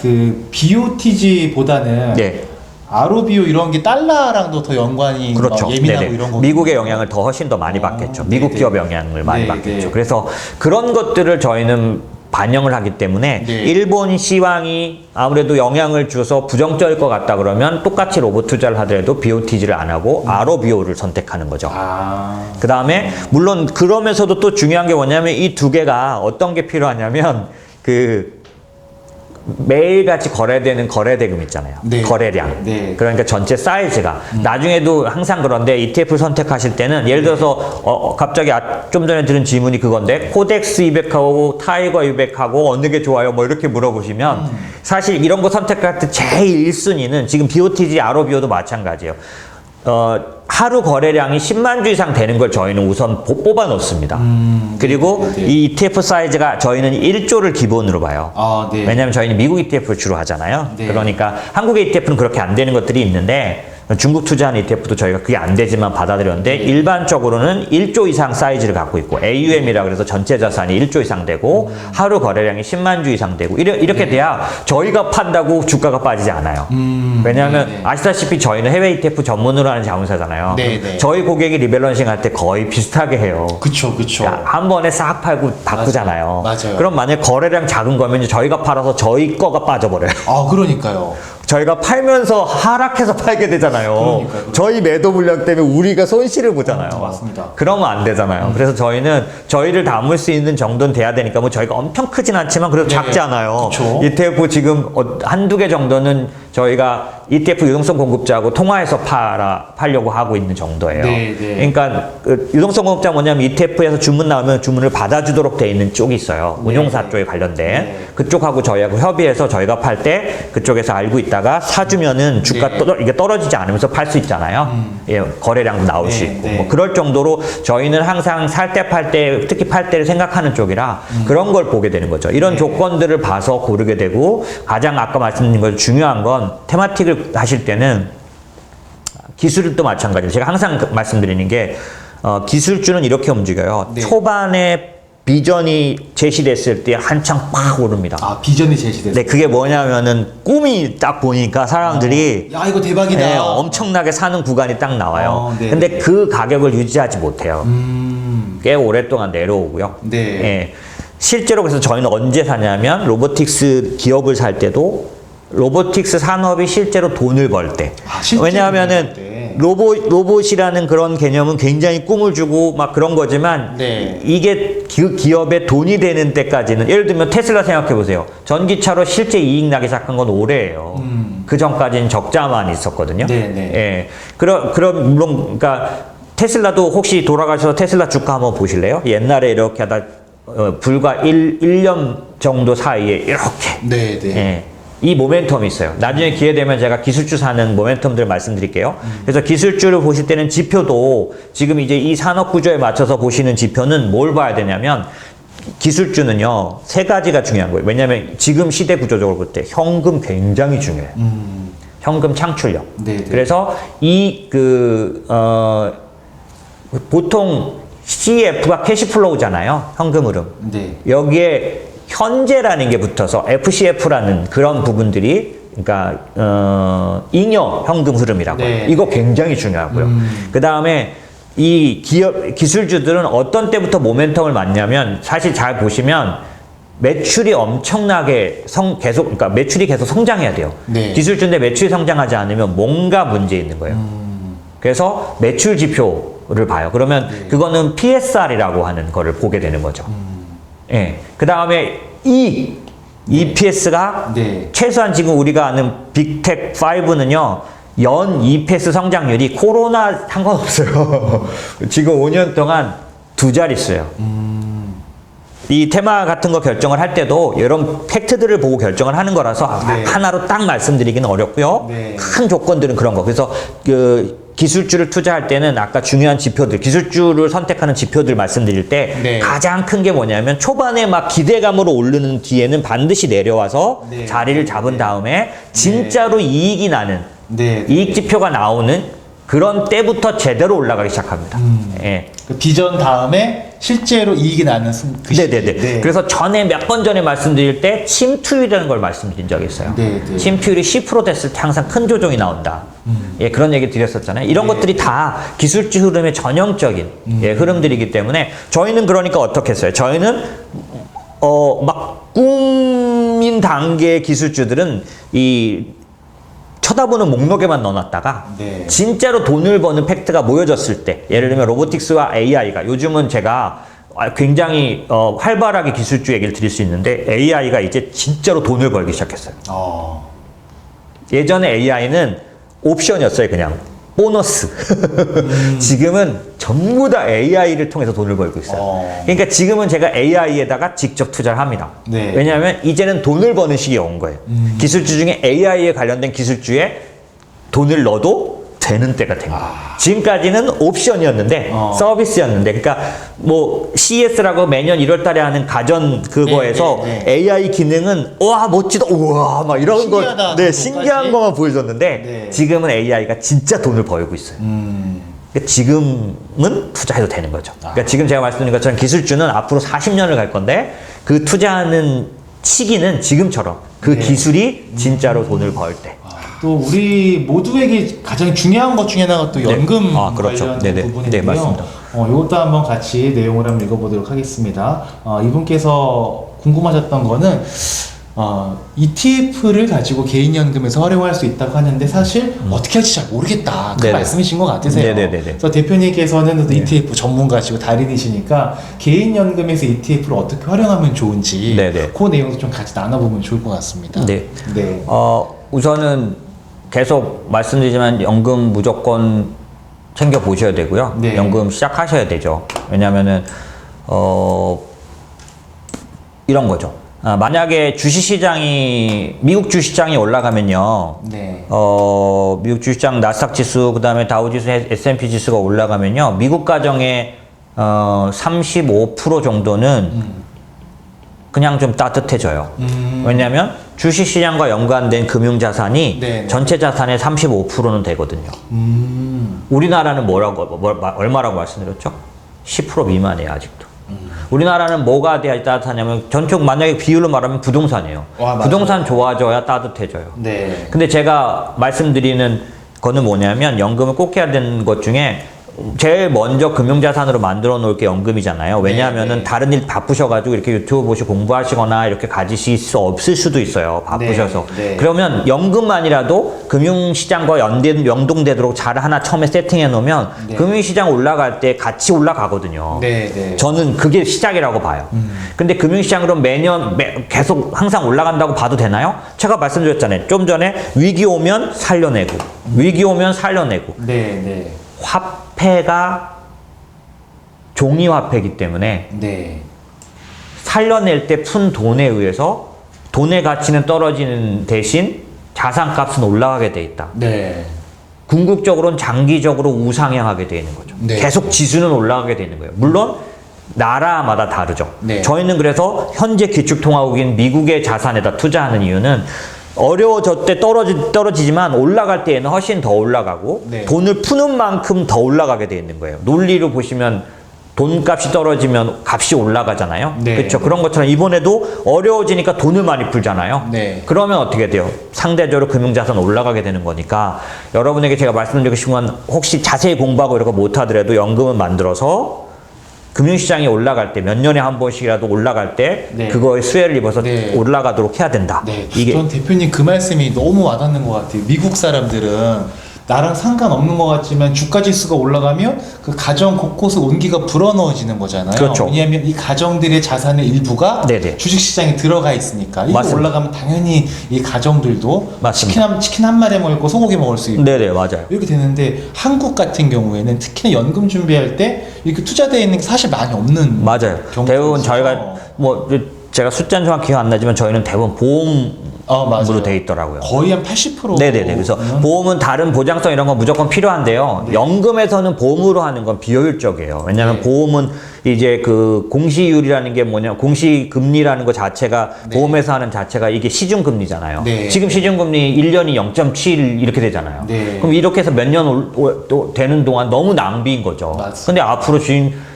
그 BOTG보다는 네. ROBO 이런 게 달러랑도 더 연관이 그렇죠. 막 예민하고 네네. 이런 거. 미국의 영향을 더 훨씬 더 많이 받겠죠. 미국 네네. 기업 영향을 많이 네, 받겠죠. 네. 그래서 그런 것들을 저희는 반영을 하기 때문에 네. 일본 시황이 아무래도 영향을 줘서 부정적일 것 같다 그러면 똑같이 로봇 투자를 하더라도 BOTG를 안 하고 ROBO를 선택하는 거죠. 그 다음에 물론 그러면서도 또 중요한 게 뭐냐면 이 두 개가 어떤 게 필요하냐면 그 매일같이 거래되는 거래대금 있잖아요. 네. 거래량. 네. 그러니까 전체 사이즈가 나중에도 항상 그런데 ETF를 선택하실 때는 예를 들어서 갑자기 좀 전에 들은 질문이 그건데 코덱스 200하고 타이거 200하고 어느 게 좋아요? 뭐 이렇게 물어보시면 사실 이런 거 선택할 때 제일 1순위는 지금 BOTG, ROBO도 마찬가지예요. 하루 거래량이 10만 주 이상 되는 걸 저희는 우선 뽑아 놓습니다. 그리고 네, 네, 네. 이 ETF 사이즈가 저희는 1조를 기본으로 봐요. 네. 왜냐하면 저희는 미국 ETF를 주로 하잖아요. 네. 그러니까 한국의 ETF는 그렇게 안 되는 것들이 있는데 중국 투자하는 ETF도 저희가 그게 안 되지만 받아들였는데 일반적으로는 1조 이상 사이즈를 갖고 있고 AUM이라 그래서 전체 자산이 1조 이상 되고 하루 거래량이 10만 주 이상 되고 이렇게 돼야 저희가 판다고 주가가 빠지지 않아요. 왜냐하면 네네. 아시다시피 저희는 해외 ETF 전문으로 하는 자문사잖아요. 네네. 저희 고객이 리밸런싱 할 때 거의 비슷하게 해요. 그쵸. 그러니까 한 번에 싹 팔고 바꾸잖아요. 맞아요. 그럼 만약 거래량 작은 거면 이제 저희가 팔아서 저희 거가 빠져버려요. 그러니까요. 저희가 팔면서 하락해서 팔게 되잖아요. 그러니까요. 저희 매도 물량 때문에 우리가 손실을 보잖아요. 맞습니다. 그러면 안 되잖아요. 그래서 저희는 저희를 담을 수 있는 정도는 돼야 되니까 뭐 저희가 엄청 크진 않지만 그래도 네. 작지 않아요. 그쵸. ETF 지금 한두 개 정도는 저희가 ETF 유동성 공급자하고 통화해서 팔려고 하고 있는 정도예요. 네, 네. 그러니까 그 유동성 공급자 뭐냐면 ETF에서 주문 나오면 주문을 받아주도록 돼 있는 쪽이 있어요. 운용사 네. 쪽에 관련된. 네. 그쪽하고 저희하고 협의해서 저희가 팔 때 그쪽에서 알고 있다가 사주면은 주가 네. 이게 떨어지지 않으면서 팔 수 있잖아요. 예, 거래량도 나올 수 네, 있고. 네. 뭐 그럴 정도로 저희는 항상 살 때 팔 때, 특히 팔 때를 생각하는 쪽이라 그런 걸 보게 되는 거죠. 이런 네. 조건들을 봐서 고르게 되고, 가장 아까 말씀드린 것 중요한 건 테마틱을 하실 때는 기술도 마찬가지예요. 제가 항상 말씀드리는 게 기술주는 이렇게 움직여요. 네. 초반에 비전이 제시됐을 때 한창 빡 오릅니다. 아, 비전이 제시됐어요. 네, 그게 뭐냐면은 꿈이 딱 보니까 사람들이 야, 이거 대박이다. 네, 엄청나게 사는 구간이 딱 나와요. 네. 근데 그 가격을 유지하지 못해요. 꽤 오랫동안 내려오고요. 네. 예. 실제로 그래서 저희는 언제 사냐면 로보틱스 기업을 살 때도 로보틱스 산업이 실제로 돈을 벌 때. 아, 실제로 왜냐하면은 돈을 벌 때. 로봇이라는 그런 개념은 굉장히 꿈을 주고 막 그런 거지만 네. 이게 그 기업에 돈이 되는 때까지는, 예를 들면 테슬라 생각해 보세요. 전기차로 실제 이익 나기 시작한 건 올해예요. 그 전까지는 적자만 있었거든요. 네네. 예. 그럼 물론 그러니까 테슬라도 혹시 돌아가셔서 테슬라 주가 한번 보실래요? 옛날에 이렇게 하다 불과 1년 정도 사이에 이렇게 네, 네. 예. 이 모멘텀이 있어요. 나중에 기회 되면 제가 기술주 사는 모멘텀들을 말씀드릴게요. 그래서 기술주를 보실 때는 지표도 지금 이제 이 산업 구조에 맞춰서 보시는 지표는 뭘 봐야 되냐면, 기술주는요, 세 가지가 중요한 거예요. 왜냐하면 지금 시대 구조적으로 볼 때 현금 굉장히 중요해요. 현금 창출력. 네, 네. 그래서 보통 CF가 캐시플로우잖아요. 현금 흐름. 네. 여기에 현재라는 게 붙어서 FCF라는 그런 부분들이, 그러니까 잉여 현금 흐름이라고 네. 해요. 이거 굉장히 중요하고요. 그 다음에 이 기술주들은 어떤 때부터 모멘텀을 맞냐면, 사실 잘 보시면 매출이 엄청나게 그러니까 매출이 계속 성장해야 돼요. 네. 기술주인데 매출이 성장하지 않으면 뭔가 문제 있는 거예요. 그래서 매출 지표를 봐요. 그러면 그거는 PSR이라고 하는 거를 보게 되는 거죠. 예. 그 다음에 EPS가 네. 최소한 지금 우리가 아는 빅텍 5는요, 연 EPS 성장률이 코로나 상관없어요. 지금 5년 동안 두 자릿수예요. 이 테마 같은 거 결정을 할 때도 이런 팩트들을 보고 결정을 하는 거라서 네. 하나로 딱 말씀드리기는 어렵고요. 네. 큰 조건들은 그런 거. 그래서 그 기술주를 투자할 때는 아까 중요한 지표들, 기술주를 선택하는 지표들 말씀드릴 때 네. 가장 큰 게 뭐냐면, 초반에 막 기대감으로 오르는 뒤에는 반드시 내려와서 네. 자리를 잡은 다음에 진짜로 이익이 나는, 네. 이익 지표가 나오는 그런 때부터 제대로 올라가기 시작합니다. 예. 그 비전 다음에 실제로 이익이 나는 그 시기. 네네네. 네. 그래서 몇 번 전에 말씀드릴 때 침투율이라는 걸 말씀드린 적이 있어요. 네네. 침투율이 10% 됐을 때 항상 큰 조정이 나온다. 예, 그런 얘기 드렸었잖아요. 이런 네. 것들이 다 기술주 흐름의 전형적인 예, 흐름들이기 때문에, 저희는 그러니까 어떻게 했어요? 저희는 막 꿈인 단계의 기술주들은 쳐다보는 목록에만 넣어놨다가 네. 진짜로 돈을 버는 팩트가 모여졌을 때, 예를 들면 로보틱스와 AI가, 요즘은 제가 굉장히 활발하게 기술주 얘기를 드릴 수 있는데, AI가 이제 진짜로 돈을 벌기 시작했어요. 예전에 AI는 옵션이었어요. 그냥 보너스. 지금은 전부 다 AI를 통해서 돈을 벌고 있어요. 그러니까 지금은 제가 AI에다가 직접 투자를 합니다. 네. 왜냐하면 이제는 돈을 버는 시기에 온 거예요. 기술주 중에 AI에 관련된 기술주에 돈을 넣어도 되는 때가 된 거예요. 지금까지는 옵션이었는데, 서비스였는데, 그러니까 뭐 CES라고 매년 1월 달에 하는 가전 그거에서 네. AI 기능은 와 멋지다, 우와 막 이런 신기하다, 거, 네, 그런 신기한 것까지. 것만 보여줬는데, 네. 지금은 AI가 진짜 돈을 벌고 있어요. 그러니까 지금은 투자해도 되는 거죠. 그러니까 지금 제가 말씀드린 것처럼 기술주는 앞으로 40년을 갈 건데, 그 투자하는 시기는 지금처럼 그 네. 기술이 진짜로 돈을 벌 때. 또 우리 모두에게 가장 중요한 것 중에 하나가 또 연금 그렇죠. 관련 네네. 부분인데요. 네, 맞습니다. 이것도 한번 같이 내용을 한번 읽어보도록 하겠습니다. 이분께서 궁금하셨던 거는 ETF를 가지고 개인연금에서 활용할 수 있다고 하는데, 사실 어떻게 할지 잘 모르겠다, 그 네네. 말씀이신 것 같으세요. 네네네네. 그래서 대표님께서는 또 ETF 전문가시고 달인이시니까 개인연금에서 ETF를 어떻게 활용하면 좋은지 네네. 그 내용도 좀 같이 나눠보면 좋을 것 같습니다. 네. 네. 우선은 계속 말씀드리지만 연금 무조건 챙겨 보셔야 되고요. 네. 연금 시작하셔야 되죠. 왜냐면은 이런 거죠. 만약에 미국 주식시장이 올라가면요. 네. 미국 주식시장 나스닥 지수, 그 다음에 다우 지수, S&P 지수가 올라가면요. 미국 가정의 35% 정도는 그냥 좀 따뜻해져요. 왜냐하면 주식시장과 연관된 금융자산이 네. 전체 자산의 35%는 되거든요. 우리나라는 얼마라고 말씀드렸죠? 10% 미만이에요, 아직도. 우리나라는 뭐가 돼야 따뜻하냐면 전쪽 만약에 비율로 말하면 부동산이에요. 와, 맞아요. 부동산 좋아져야 따뜻해져요. 네. 근데 제가 말씀드리는 거는 뭐냐면 연금을 꼭 해야 되는 것 중에 제일 먼저 금융자산으로 만들어 놓을 게 연금이잖아요. 왜냐하면은 네. 다른 일 바쁘셔가지고 이렇게 유튜브 보시고 공부하시거나 이렇게 가지실 수 없을 수도 있어요. 바쁘셔서. 네. 그러면 연금만이라도 금융시장과 연동되도록 잘 하나 처음에 세팅해 놓으면 네. 금융시장 올라갈 때 같이 올라가거든요. 네. 저는 그게 시작이라고 봐요. 근데 금융시장으로 매년 계속 항상 올라간다고 봐도 되나요? 제가 말씀드렸잖아요. 좀 전에 위기 오면 살려내고, 위기 오면 살려내고. 네. 화폐가 종이화폐이기 때문에 네. 살려낼 때 푼 돈에 의해서 돈의 가치는 떨어지는 대신 자산값은 올라가게 돼 있다. 네. 궁극적으로는 장기적으로 우상향하게 돼 있는 거죠. 네. 계속 지수는 올라가게 돼 있는 거예요. 물론 나라마다 다르죠. 네. 저희는 그래서 현재 기축통화국인 미국의 자산에다 투자하는 이유는 어려워졌을 때 떨어지지만 올라갈 때에는 훨씬 더 올라가고 네. 돈을 푸는 만큼 더 올라가게 돼 있는 거예요. 논리로 보시면 돈값이 떨어지면 값이 올라가잖아요. 네. 그렇죠. 그런 것처럼 이번에도 어려워지니까 돈을 많이 풀잖아요. 네. 그러면 어떻게 돼요? 상대적으로 금융자산 올라가게 되는 거니까 여러분에게 제가 말씀드리고 싶은 건 혹시 자세히 공부하고 이런 거 못하더라도 연금을 만들어서 금융시장이 올라갈 때 몇 년에 한 번씩이라도 올라갈 때 네. 그거에 수혜를 입어서 네. 올라가도록 해야 된다. 네. 이게 전 대표님 그 말씀이 너무 와닿는 것 같아요. 미국 사람들은 나랑 상관없는 것 같지만 주가 지수가 올라가면 그 가정 곳곳에 온기가 불어넣어지는 거잖아요. 그렇죠. 왜냐하면 이 가정들의 자산의 일부가 네네. 주식시장에 들어가 있으니까 이게 맞습니다. 올라가면 당연히 이 가정들도 맞습니다. 치킨 한 마리 먹을 거 소고기 먹을 수 있고 네네 맞아요. 이렇게 되는데 한국 같은 경우에는 특히나 연금 준비할 때 이렇게 투자되어 있는 게 사실 많이 없는 맞아요. 경우가 대부분 있어서. 저희가 뭐 제가 숫자는 정확히 기억 안 나지만 저희는 대부분 보험으로 맞아요. 돼 있더라고요. 거의 한 80%. 네네네. 그래서 보험은 다른 보장성 이런 건 무조건 필요한데요. 네. 연금에서는 보험으로 하는 건 비효율적이에요. 왜냐하면 네. 보험은 이제 그 공시율이라는 게 뭐냐, 공시금리라는 거 자체가 네. 보험에서 하는 자체가 이게 시중금리잖아요. 네. 지금 시중금리 1년이 0.7 이렇게 되잖아요. 네. 그럼 이렇게 해서 몇 년 되는 동안 너무 낭비인 거죠. 맞습니다. 근데 앞으로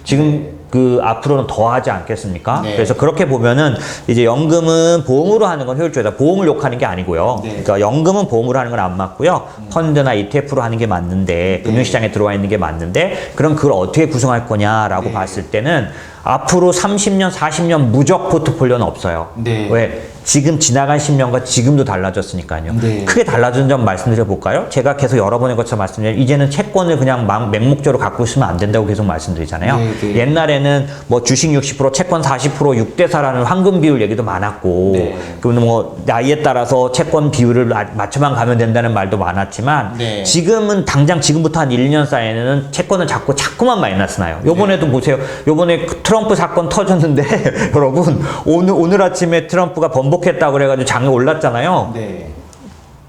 지금 그 앞으로는 더 하지 않겠습니까? 네. 그래서 그렇게 보면은 이제 연금은 보험으로 하는 건 효율적이다. 보험을 욕하는 게 아니고요. 네. 그러니까 연금은 보험으로 하는 건 안 맞고요. 펀드나 ETF로 하는 게 맞는데 금융시장에 들어와 있는 게 맞는데 그럼 그걸 어떻게 구성할 거냐라고 네. 봤을 때는 앞으로 30년, 40년 무적 포트폴리오는 없어요. 네. 왜? 지금 지나간 10년과 지금도 달라졌으니까요. 네. 크게 달라진 점 말씀드려 볼까요? 제가 계속 여러 번의 것처럼 말씀드려요. 이제는 채권을 그냥 맹목적으로 갖고 있으면 안 된다고 계속 말씀드리잖아요. 네, 네. 옛날에는 뭐 주식 60%, 채권 40%, 6대4라는 황금 비율 얘기도 많았고, 네. 그리고 뭐 나이에 따라서 채권 비율을 맞춰만 가면 된다는 말도 많았지만, 네. 지금은 당장 지금부터 한 1, 2년 사이에는 채권은 자꾸만 마이너스 나요. 요번에도 보세요. 요번에 트럼프 사건 터졌는데, 여러분, 오늘 아침에 트럼프가 번복했다고 그래가지고 장에 올랐잖아요. 네.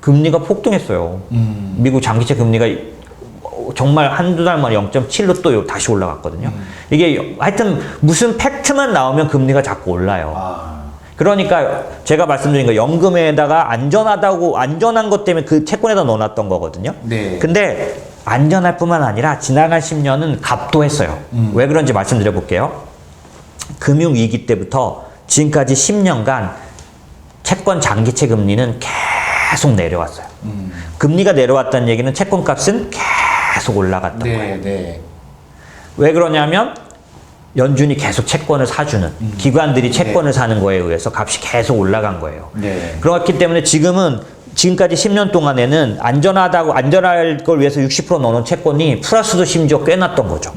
금리가 폭등했어요. 미국 장기채 금리가 정말 한두 달 만에 0.7로 또 다시 올라갔거든요. 이게 하여튼 무슨 팩트만 나오면 금리가 자꾸 올라요. 그러니까 제가 말씀드린 거 연금에다가 안전한 것 때문에 그 채권에다 넣어놨던 거거든요. 네. 근데 안전할 뿐만 아니라 지나간 10년은 갑도했어요. 왜 그런지 말씀드려 볼게요. 금융위기 때부터 지금까지 10년간 채권 장기채 금리는 계속 내려왔어요. 금리가 내려왔다는 얘기는 채권값은 계속 올라갔던 거예요. 네. 왜 그러냐면 연준이 계속 채권을 사주는 기관들이 채권을 사는 거에 의해서 값이 계속 올라간 거예요. 네. 그렇기 때문에 지금까지 10년 동안에는 안전할 걸 위해서 60% 넣어놓은 채권이 플러스도 심지어 꽤 났던 거죠.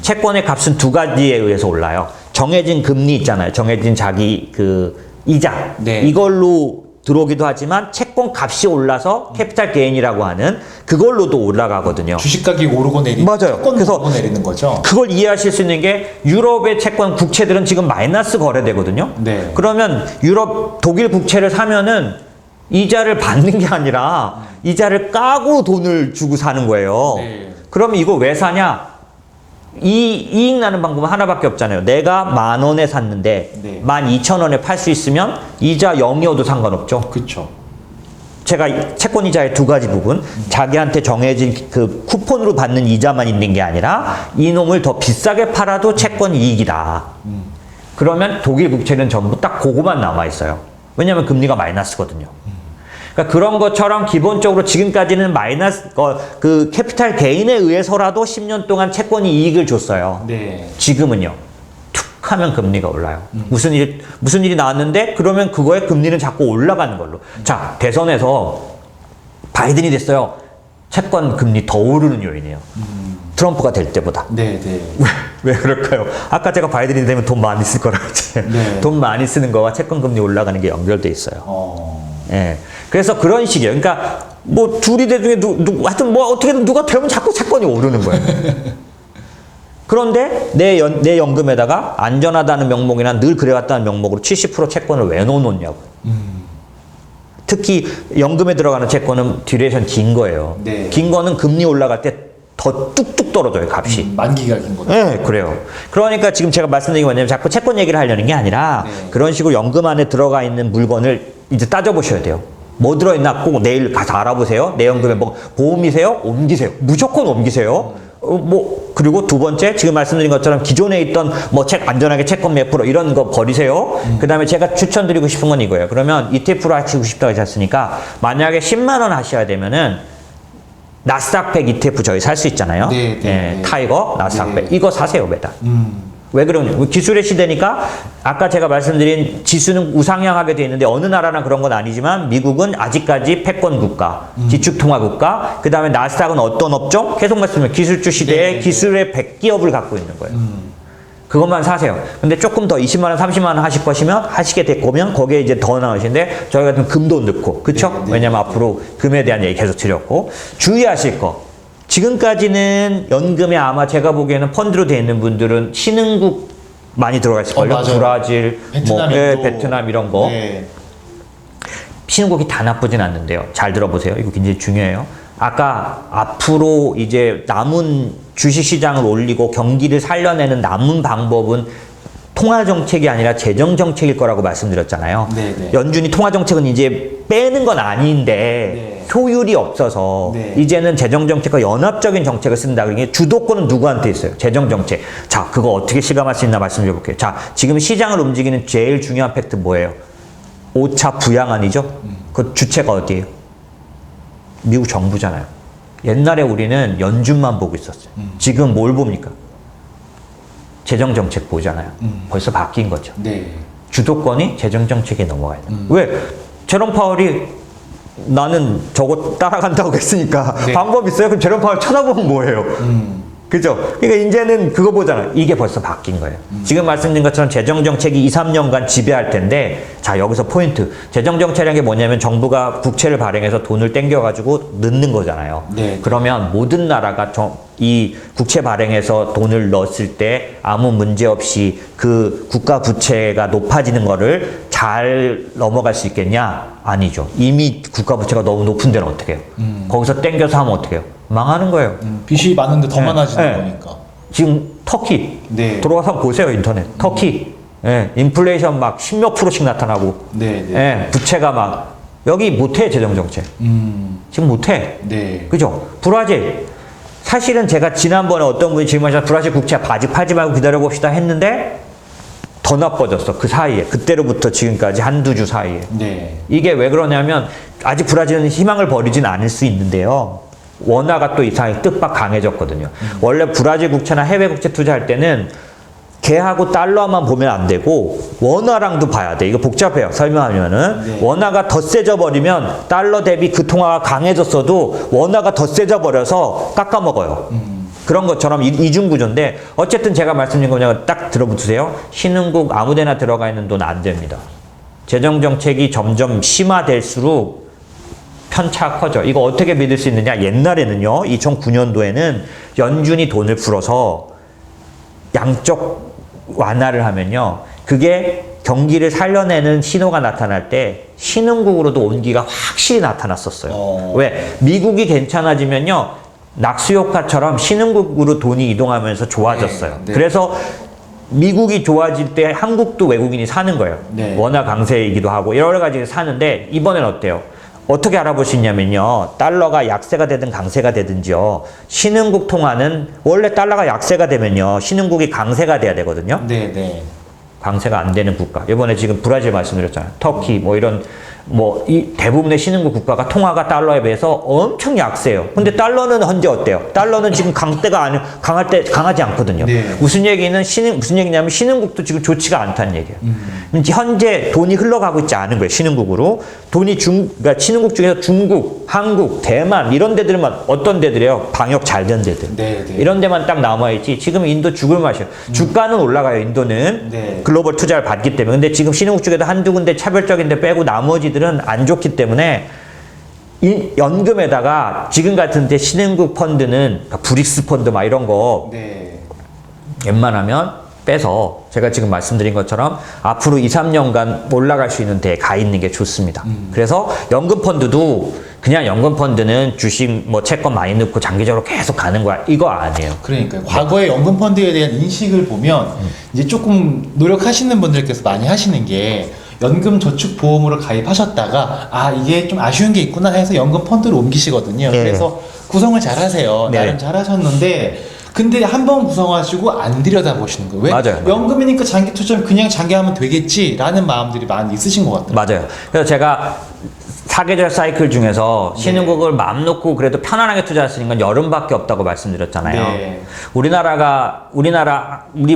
채권의 값은 두 가지에 의해서 올라요. 정해진 금리 있잖아요. 정해진 자기 그 이자. 네. 이걸로 들어오기도 하지만 채권 값이 올라서 캐피탈 게인이라고 하는 그걸로도 올라가거든요. 주식 가격이 오르고 내리는 맞아요. 채권 그래서 오르고 내리는 거죠. 그걸 이해하실 수 있는 게 유럽의 채권 국채들은 지금 마이너스 거래되거든요. 네. 그러면 유럽 독일 국채를 사면은 이자를 받는 게 아니라 이자를 까고 돈을 주고 사는 거예요. 네. 그러면 이거 왜 사냐? 이익 나는 방법은 하나밖에 없잖아요. 내가 10,000원에 샀는데 네. 12,000원에 팔 수 있으면 이자 0이어도 상관없죠. 그렇죠. 제가 채권 이자의 두 가지 부분, 자기한테 정해진 그 쿠폰으로 받는 이자만 있는 게 아니라 이놈을 더 비싸게 팔아도 채권 이익이다. 그러면 독일 국채는 전부 딱 그거만 남아 있어요. 왜냐하면 금리가 마이너스거든요. 그러니까 그런 것처럼 기본적으로 지금까지는 마이너스 그 캐피탈 게인에 의해서라도 10년 동안 채권이 이익을 줬어요. 네. 지금은요. 툭 하면 금리가 올라요. 무슨 일이 나왔는데 그러면 그거의 금리는 자꾸 올라가는 걸로. 자, 대선에서 바이든이 됐어요. 채권 금리 더 오르는 요인이에요. 트럼프가 될 때보다. 네, 네. 왜 그럴까요? 아까 제가 바이든이 되면 돈 많이 쓸 거라고 했잖아요. 네. 돈 많이 쓰는 거와 채권 금리 올라가는 게 연결돼 있어요. 예. 그래서 그런 식이에요. 그러니까 뭐 둘이 대 중에 하여튼 뭐 어떻게든 누가 되면 자꾸 채권이 오르는 거예요. 그런데 내 연금에다가 안전하다는 명목이나 늘 그래왔다는 명목으로 70% 채권을 왜 넣어놓냐고. 특히 연금에 들어가는 채권은 듀레이션 긴 거예요. 네. 긴 거는 금리 올라갈 때 더 뚝뚝 떨어져요, 값이. 만기가 긴 거죠. 네, 그래요. 그러니까 지금 제가 말씀드린 게 뭐냐면 자꾸 채권 얘기를 하려는 게 아니라 네. 그런 식으로 연금 안에 들어가 있는 물건을 이제 따져보셔야 돼요. 뭐 들어있나 꼭 내일 가서 알아보세요. 내 연금에 뭐 보험이세요? 옮기세요. 무조건 옮기세요. 그리고 두 번째, 지금 말씀드린 것처럼 기존에 있던 뭐 안전하게 채권 몇 프로 이런 거 버리세요. 그 다음에 제가 추천드리고 싶은 건 이거예요. 그러면 ETF로 하시고 싶다고 하셨으니까 만약에 10만 원 하셔야 되면은 나스닥 100 ETF 저희 살 수 있잖아요. 네, 네, 네. 타이거, 나스닥 100. 네. 이거 사세요, 매달. 왜 그러냐? 기술의 시대니까 아까 제가 말씀드린 지수는 우상향하게 돼 있는데 어느 나라나 그런 건 아니지만 미국은 아직까지 패권 국가, 기축통화 국가, 그 다음에 나스닥은 어떤 업종? 계속 말씀드리면 기술주 시대에 네. 기술의 100기업을 갖고 있는 거예요. 그것만 사세요. 근데 조금 더 20만 원, 30만 원 하실 것이면 하시게 될 거면 거기에 이제 더 나오시는데 저희 같은 금도 넣고, 그쵸? 네, 네. 왜냐면 앞으로 금에 대한 얘기 계속 드렸고 주의하실 거. 지금까지는 연금에 아마 제가 보기에는 펀드로 되어 있는 분들은 신흥국 많이 들어가 있을걸요. 맞아요. 브라질, 베트남, 뭐, 인도. 베트남 이런 거. 네. 신흥국이 다 나쁘진 않는데요. 잘 들어보세요. 이거 굉장히 중요해요. 아까 앞으로 이제 남은 주식시장을 올리고 경기를 살려내는 남은 방법은 통화정책이 아니라 재정정책일 거라고 말씀드렸잖아요. 네네. 연준이 통화정책은 이제 빼는 건 아닌데 네. 효율이 없어서 네. 이제는 재정정책과 연합적인 정책을 쓴다. 그러니 주도권은 누구한테 있어요? 재정정책. 자, 그거 어떻게 실감할 수 있나 말씀드려 볼게요. 자, 지금 시장을 움직이는 제일 중요한 팩트 뭐예요? 5차 부양안이죠? 그 주체가 어디예요? 미국 정부잖아요. 옛날에 우리는 연준만 보고 있었어요. 지금 뭘 봅니까? 재정정책 보잖아요. 벌써 바뀐 거죠. 네. 주도권이 재정정책에 넘어가야 돼요. 왜? 제롬 파월이 나는 저거 따라간다고 했으니까 네. 방법 있어요? 그럼 제롬 파월 쳐다보면 뭐예요? 그죠? 그러니까 이제는 그거 보잖아요. 이게 벌써 바뀐 거예요. 지금 말씀드린 것처럼 재정정책이 2, 3년간 지배할 텐데, 자, 여기서 포인트. 재정정책이라는 게 뭐냐면 정부가 국채를 발행해서 돈을 땡겨가지고 넣는 거잖아요. 네. 그러면 모든 나라가 이 국채 발행해서 돈을 넣었을 때 아무 문제 없이 그 국가 부채가 높아지는 거를 잘 넘어갈 수 있겠냐? 아니죠. 이미 국가 부채가 너무 높은 데는 어떻게 해요? 거기서 땡겨서 하면 어떻게 해요? 망하는 거예요. 빚이 많은데 더 네. 많아지는 네. 거니까. 지금 터키 네. 들어가서 한번 보세요, 인터넷. 터키 인플레이션 막 10몇 프로씩 나타나고 네, 네. 부채가 막 여기 못해. 재정정책 지금 못해. 네. 그죠? 브라질 사실은 제가 지난번에 어떤 분이 질문하셔서 브라질 국채 아직 팔지 말고 기다려봅시다 했는데 더 나빠졌어. 그 사이에. 그때로부터 지금까지 한두 주 사이에. 네. 이게 왜 그러냐면 아직 브라질은 희망을 버리진 않을 수 있는데요. 원화가 또 이상하게 뜻밖 강해졌거든요. 원래 브라질 국채나 해외 국채 투자할 때는 걔하고 달러만 보면 안 되고 원화랑도 봐야 돼. 이거 복잡해요. 설명하면은 네. 원화가 더 세져 버리면 달러 대비 그 통화가 강해졌어도 원화가 더 세져 버려서 깎아먹어요. 그런 것처럼 이중 구조인데 어쨌든 제가 말씀드린 거 그냥 딱 들어붙으세요. 신흥국 아무데나 들어가 있는 돈 안 됩니다. 재정 정책이 점점 심화될수록 편차가 커져. 이거 어떻게 믿을 수 있느냐? 옛날에는요, 2009년도에는 연준이 돈을 풀어서 양적 완화를 하면요, 그게 경기를 살려내는 신호가 나타날 때 신흥국으로도 온기가 확실히 나타났었어요. 왜? 미국이 괜찮아지면요, 낙수 효과처럼 신흥국으로 돈이 이동하면서 좋아졌어요. 네. 그래서 미국이 좋아질 때 한국도 외국인이 사는 거예요. 네. 원화 강세이기도 하고 여러 가지 사는데, 이번엔 어때요? 어떻게 알아볼 수 있냐면요, 달러가 약세가 되든 강세가 되든지요, 신흥국 통화는 원래 달러가 약세가 되면요, 신흥국이 강세가 돼야 되거든요. 네. 강세가 안 되는 국가, 이번에 지금 브라질 말씀드렸잖아요. 터키 뭐 이런 이 대부분의 신흥국 국가가 통화가 달러에 비해서 엄청 약세요. 근데 달러는 현재 어때요? 달러는 지금 강하지 않거든요. 네. 무슨 얘기냐면 신흥국도 지금 좋지가 않다는 얘기예요. 현재 돈이 흘러가고 있지 않은 거예요. 신흥국으로. 그러니까 신흥국 중에서 중국, 한국, 대만 이런 데들만, 어떤 데들이에요? 방역 잘 된 데들. 네. 이런 데만 딱 남아있지. 지금 인도 죽을 맛이에요. 주가는 올라가요, 인도는. 네. 글로벌 투자를 받기 때문에. 근데 지금 신흥국 중에도 한두 군데 차별적인 데 빼고 나머지들은 안 좋기 때문에, 연금에다가 지금 같은 데 신흥국 펀드는, 그러니까 브릭스 펀드 막 이런 거 네. 웬만하면 빼서, 제가 지금 말씀드린 것처럼 앞으로 2, 3년간 올라갈 수 있는 데에 가 있는 게 좋습니다. 그래서 연금 펀드도 그냥 연금 펀드는 주식 뭐 채권 많이 넣고 장기적으로 계속 가는 거야, 이거 아니에요. 그러니까요. 과거의 연금 펀드에 대한 인식을 보면 이제 조금 노력하시는 분들께서 많이 하시는 게, 연금 저축 보험으로 가입하셨다가 이게 좀 아쉬운 게 있구나 해서 연금 펀드로 옮기시거든요. 네. 그래서 구성을 잘 하세요. 네. 나름 잘 하셨는데, 근데 한 번 구성하시고 안 들여다보시는 거예요. 왜? 맞아요. 연금이니까 장기 투자면 그냥 장기하면 되겠지라는 마음들이 많이 있으신 것 같아요. 맞아요. 그래서 제가 사계절 사이클 중에서 신흥국을 마음 놓고 그래도 편안하게 투자할 수 있는 건 여름밖에 없다고 말씀드렸잖아요. 네. 우리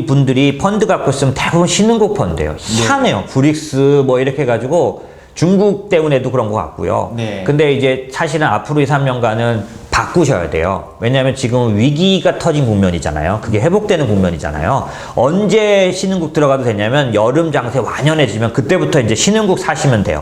분들이 펀드 갖고 있으면 대부분 신흥국 펀드예요. 희한해요. 브릭스 뭐 이렇게 해가지고 중국 때문에도 그런 것 같고요. 네. 근데 이제 사실은 앞으로 2, 3년간은 바꾸셔야 돼요. 왜냐하면 지금 위기가 터진 국면이잖아요. 그게 회복되는 국면이잖아요. 언제 신흥국 들어가도 되냐면 여름 장세 완연해지면 그때부터 이제 신흥국 사시면 돼요.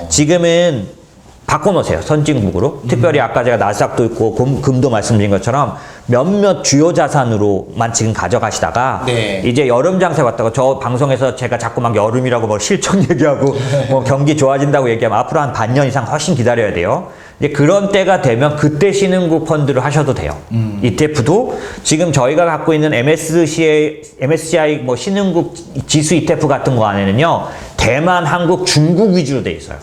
지금은 바꿔놓으세요. 선진국으로. 특별히 아까 제가 나스닥도 있고 금도 말씀드린 것처럼 몇몇 주요 자산으로만 지금 가져가시다가 네. 이제 여름 장세 왔다가, 저 방송에서 제가 자꾸 막 여름이라고 뭐 실적 얘기하고 뭐 경기 좋아진다고 얘기하면 앞으로 한 반년 이상 훨씬 기다려야 돼요. 이제 그런 때가 되면 그때 신흥국 펀드를 하셔도 돼요. ETF도 지금 저희가 갖고 있는 MSCI 뭐 신흥국 지수 ETF 같은 거 안에는요, 대만, 한국, 중국 위주로 돼 있어요.